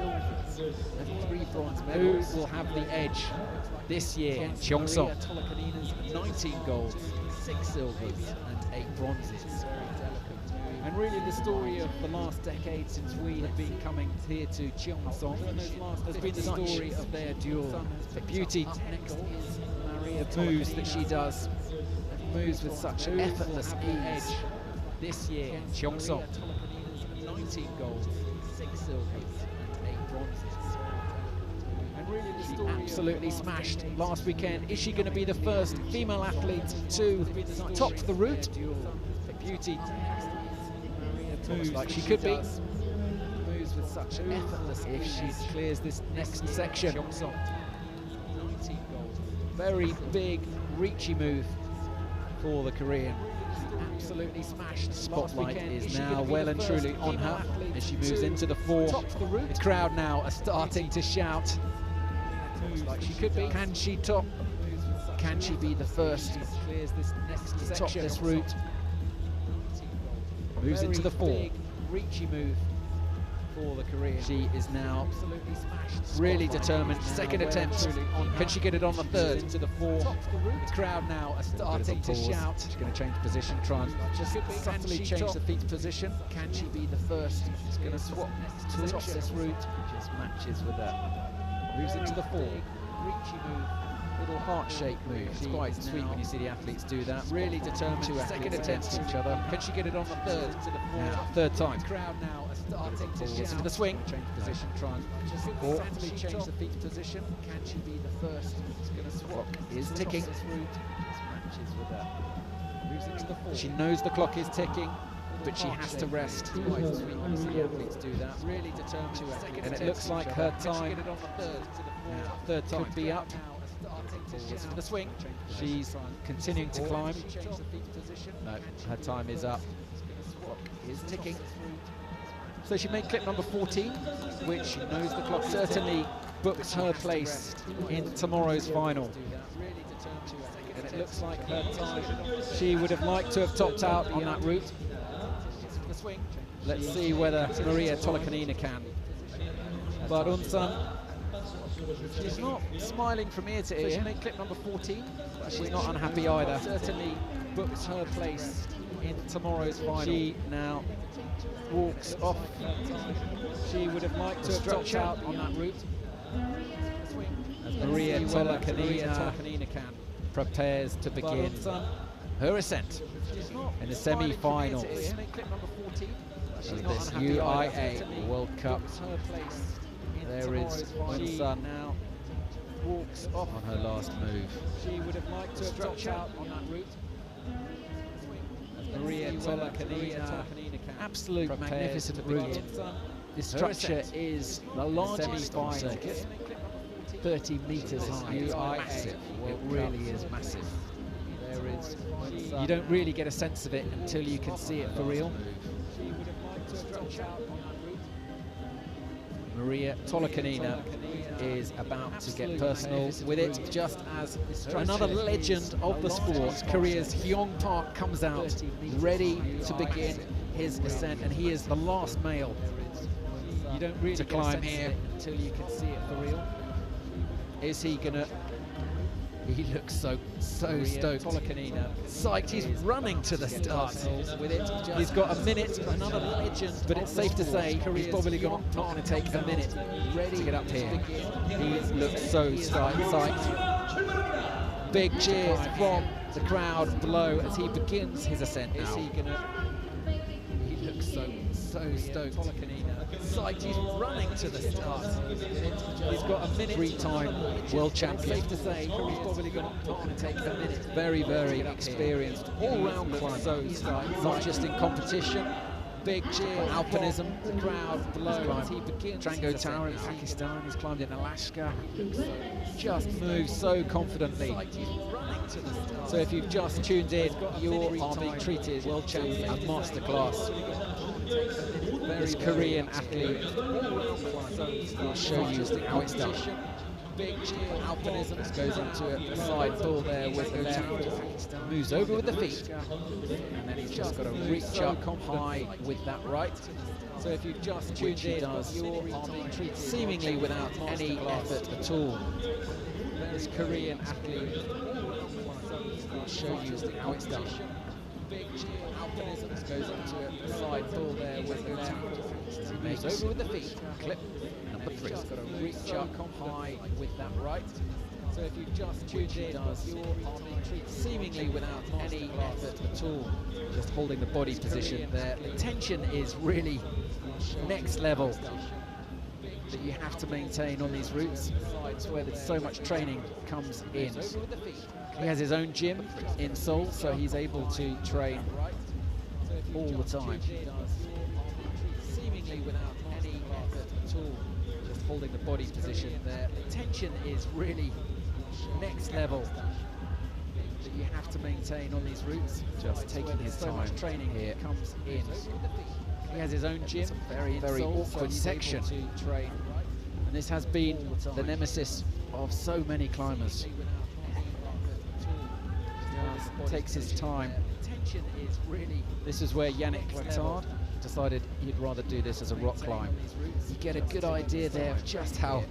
and 3 bronze medals. Who will have the edge this year in Cheongsong? Maria Tolokanina's 19 golds, 6 silvers, and 8 bronzes. And really the story of the last decade since we have been coming here to Cheongsong has been the story of their duel. The beauty, the moves that she does, moves with such effortless ease this year in Cheongsong. 19 golds, 6 silvers, and 8 bronzes. And really the story absolutely smashed last weekend. Is she going to be the first female athlete to top the route? The beauty. Moves like she could be. Moves with such effortless if she clears this next section. Very big, reachy move for the Korean. Absolutely smashed. Spotlight is now well and truly on her as she moves into the 4. The crowd now are starting to shout. Like she could be. Can she top? Can she be the first to top this route? Moves into the 4. Reachy move for the Korean. She is now really determined. Second attempt. Can she get it on the 3rd? Into the 4. The crowd now are starting to shout. She's going to change position, try and just subtly change the feet's position. Can she be the first? She's going to swap to top this route. Just matches with that. Moves into the 4. Reachy move. Little heart-shaped move. It's quite sweet when you see the athletes do that. Really determined. Second attempt to each other. Can she get it on the 3rd? Now, 3rd time. The crowd now are starting to gets into the swing. Change position. Try and just subtly change the feet's position. Can she be the first? It's going to swap. Is ticking. Matches with that. Moves into the 4. She knows the clock is ticking, but she has to rest. Quite sweet when you see the athletes do that. Really determined. And it looks like her time. Now, 3rd time could be up. Gets into the swing. She's continuing to climb. No, her time is up. Clock is ticking. So she made clip number 14, which knows the clock certainly books her place in tomorrow's final. And it looks like her time. She would have liked to have topped out on that route. Let's see whether Maria Tolokanina can. But Unsun, she's not smiling from ear to ear. So she made clip number 14. She's not unhappy either. Certainly books her place in tomorrow's final. She now walks off. She would have liked to have dropped out on that route. As Maria Tolokanina prepares to begin her ascent in the semi-finals of this Uiaa World Cup. There is Unsun now walks off on her last move. She would have liked to have dropped out on that route. Maria Tolokanina, absolute magnificent route. This structure is the largest on circuit, 30 meters high. Massive. It really is massive. There is. You don't really get a sense of it until you can see it for real. Maria Tolokanina is about to get personal with it, just as another legend of the sport, Korea's Hyung Park, comes out ready to begin his ascent, and he is the last male you don't really to climb here until you can see it for real. Is he gonna? He looks so stoked. Psyched, he's running to the start with it. He's got a minute, another legend, but it's safe to say he's probably not going to take a minute ready to get up here. He looks so psyched. Big cheers from the crowd below as he begins his ascent now. He looks looks so stoked. It's like he's running to the start. He's got a minute. Three-time world champion. Safe to say, he's probably not going to take a minute. Very experienced, all-round climber. Not just in competition. Big cheer, alpinism, the crowd below. He begins. Drango Tower in Pakistan. He's climbed in Alaska. Just moves so confidently. So if you've just tuned in, you are being treated world champion, a masterclass. This Korean athlete will show you how it's done. Big cheer, alpinism, goes into a side pull there with the left, moves over with the feet, and then he's just got to reach up high with that right. So if you've just tuned in, you are being treated seemingly without any effort at all. This Korean athlete will show you how it's done. Big cheer, alpinism, goes into a side pull there with the left, moves over with the feet, clip. Number 3. Just got to reach up high with that right. So if you've just tuned in, you are being treated seemingly without any effort at all. Just holding the body position there. The tension is really next level that you have to maintain on these routes. It's where there's so much training comes in. He has his own gym in Seoul, so he's able to train all the time. Seemingly without any effort at all. Holding the body position there. The tension is really next level that you have to maintain on these routes. Just taking his time. So much training here comes in. He has his own gym, very awkward section to train, and this has been the nemesis of so many climbers. Just takes his time. This is where Yannick Latard decided he'd rather do this as a rock climb. You get a good idea there of just how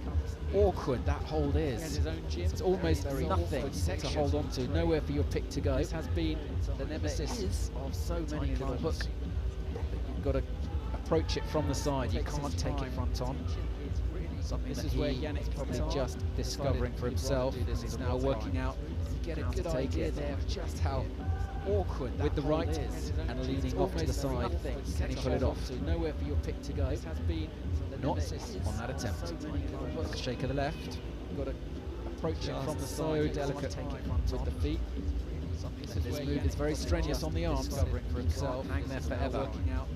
awkward that hold is. It's almost nothing to hold on to, nowhere for your pick to go. This has been the nemesis of so many climbers. You've got to approach it from the side, you can't take it front on. Something this is where Yannick's probably just discovering for himself. He's now working out how to take it there of just how awkward with the right and leaning off to the side. Can he pull it off? Nowhere for your pick to go. Not on that attempt. Shake of the left. Got to approach it from the side. Delicate with the feet. So this move is very strenuous on the arms. Covering for himself. Hang there forever. Working out.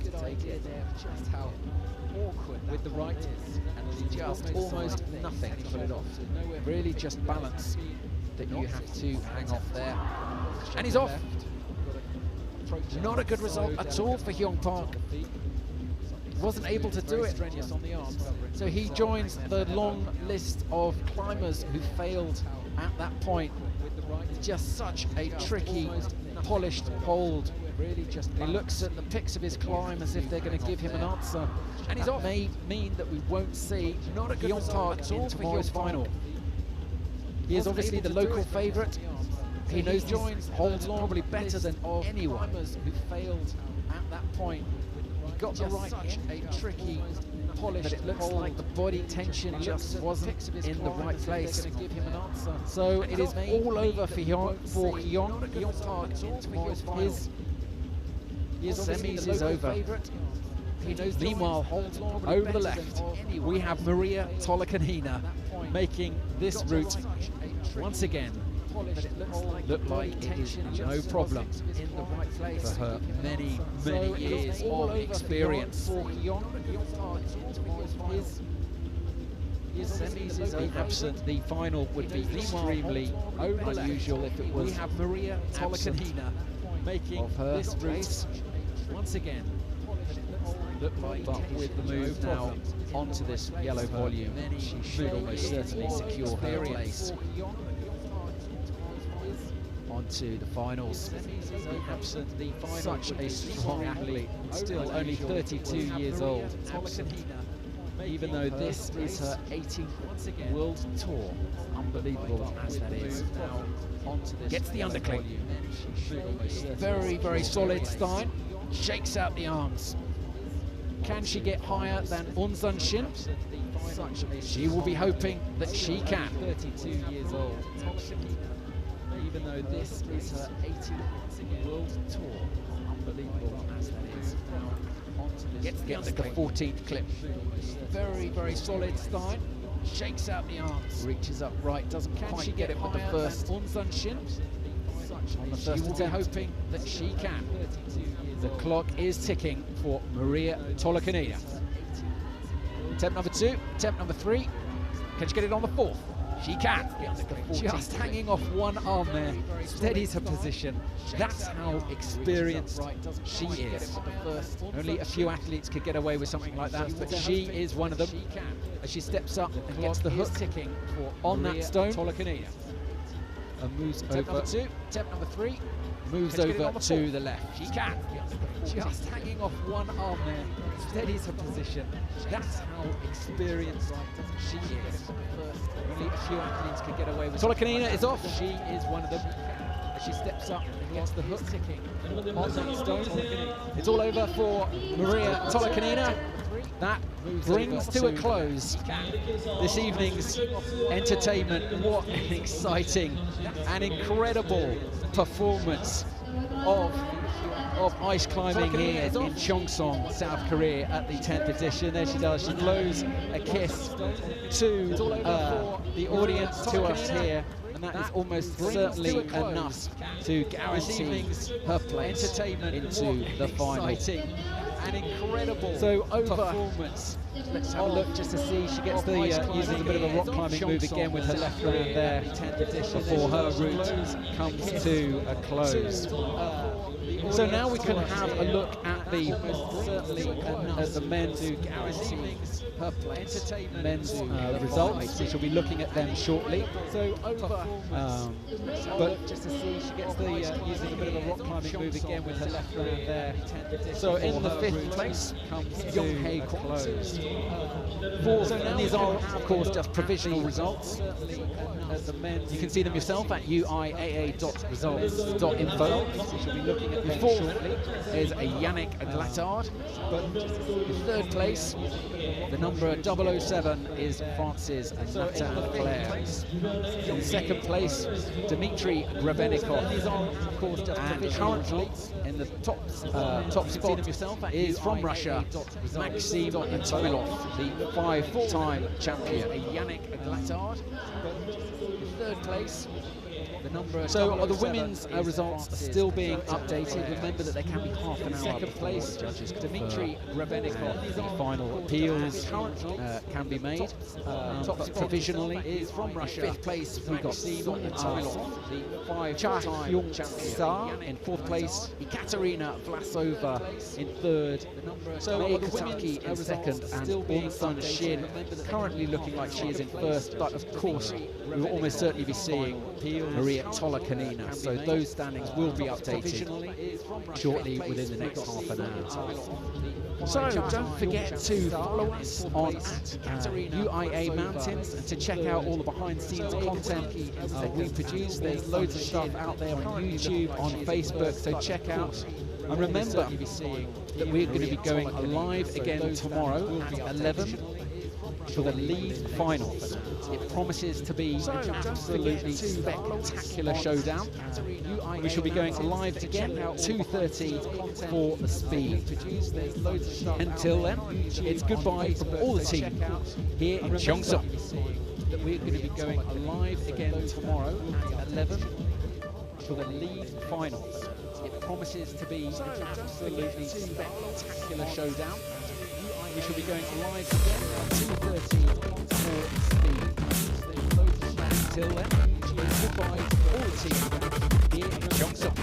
To take it there. Just how awkward with the right and just almost nothing to pull it off. Really just balance that you have to hang off there. And he's off. Not a good result at all for Hyung Park. Wasn't able to do it. So he joins the long list of climbers who failed at that point. Just such a tricky, polished hold. He looks at the pics of his climb as if they're going to give him an answer. And he's off. May mean that we won't see Hyung Park in tomorrow's final. He is obviously the local favourite. He knows joins holds probably better than anyone who failed at that point. He got the right in a tricky, polished. It looks like the body tension just wasn't in the right place. So it is all over for Hyung Park in tomorrow's final. His semis is over. Meanwhile, over the left, we have Maria Tolokhanina making this route once again look like it is no problem for her many years of experience. Absent, the final would be extremely unusual if it was. We have Maria Tolokhanina making this race once again look like, but with the move now onto this yellow volume, she should almost certainly secure her place onto the finals. Absent, the such a strong athlete, still only 32 years old. Absent, even though this is her 18th World Tour. Unbelievable as that is. Now onto this. Gets the underclick. Very solid Stein. Shakes out the arms. Can she get higher than Unsun Shin? She will be hoping that she can. 32 years old. even though this is her 18th World Tour. Unbelievable as that is. Gets the 14th clip. Very, very solid start. Shakes out the arms. Reaches up right. Doesn't quite get it with the first shin. On the first attempt, hoping that she can. The clock is ticking for Maria Tolokanina. Attempt number 2, attempt number 3. Can she get it on the 4th? She can. Just hanging off one arm there, steadies her position. That's how experienced she is. Only a few athletes could get away with something like that, but she is one of them. As she steps up and gets the hook ticking on that stone. And moves over. Number 2, attempt number 3. Moves over to the left. She can. Just hanging off one arm there, steadies her position. That's how experienced she is. Only a few athletes can get away with. Tolokanina is off. She is one of them. As she steps up and gets the hook ticking on that stone. It's all over for Maria Tolokanina. That brings to a close this evening's entertainment. What an exciting and incredible performance of ice climbing here in Cheongsong, South Korea at the 10th edition. There she does. She blows a kiss to the audience, to us here. And that is almost certainly enough to guarantee her place into the final. An incredible performance. Let's have a look just to see. She gets the uses a bit of a rock climbing move again with her left hand there before her route comes to a close. So now we can have a look at the men's results. We shall be looking at them shortly. So but just to see, she gets the using a bit of a rock climbing move again with her left hand there. So in the 5th place comes to a close. And these are, of course, just provisional results. You can see them yourself at uiaa.results.info. We shall be looking at them shortly. Is a Yannick Glattard. But in 3rd place, the number 007 is Francis Nathan-Claire. In 2nd place, Dmitry Grebenikov. And currently in the top spot is from Russia, Maxim Antonov, the 5-time champion. A Yannick Glattard. In 3rd place, so the women's results are still being updated. Remember that they can be half an hour before judges. Dmitry Grebenikov, the final appeals can be made. Provisionally is from Russia. 5th place we got Antonov, the 5-time champion. In 4th place, Ekaterina Vlasova in 3rd. So Kataki in 2nd, and Aung Shin currently looking like she is in 1st. But of course, we will almost certainly be seeing Maria Tolokanina. So those standings will be updated shortly within the next half an hour. So don't forget to follow us on Uiaa Mountains and to check out all the behind-the-scenes content we produce. There's loads of stuff out there on YouTube, on Facebook, so check out. And remember that we're going to be going live again tomorrow at 11 for the lead final. It promises to be an absolutely spectacular showdown. We shall be going live again at 2:30 for the speed. Until then, it's goodbye from all the team here in Cheongsong. That we're going to be going live again tomorrow at 11 for the lead final. It promises to be an absolutely spectacular showdown. We shall be going live again at 2:30 for speed. Until then, goodbye to all the team here in Cheongsong.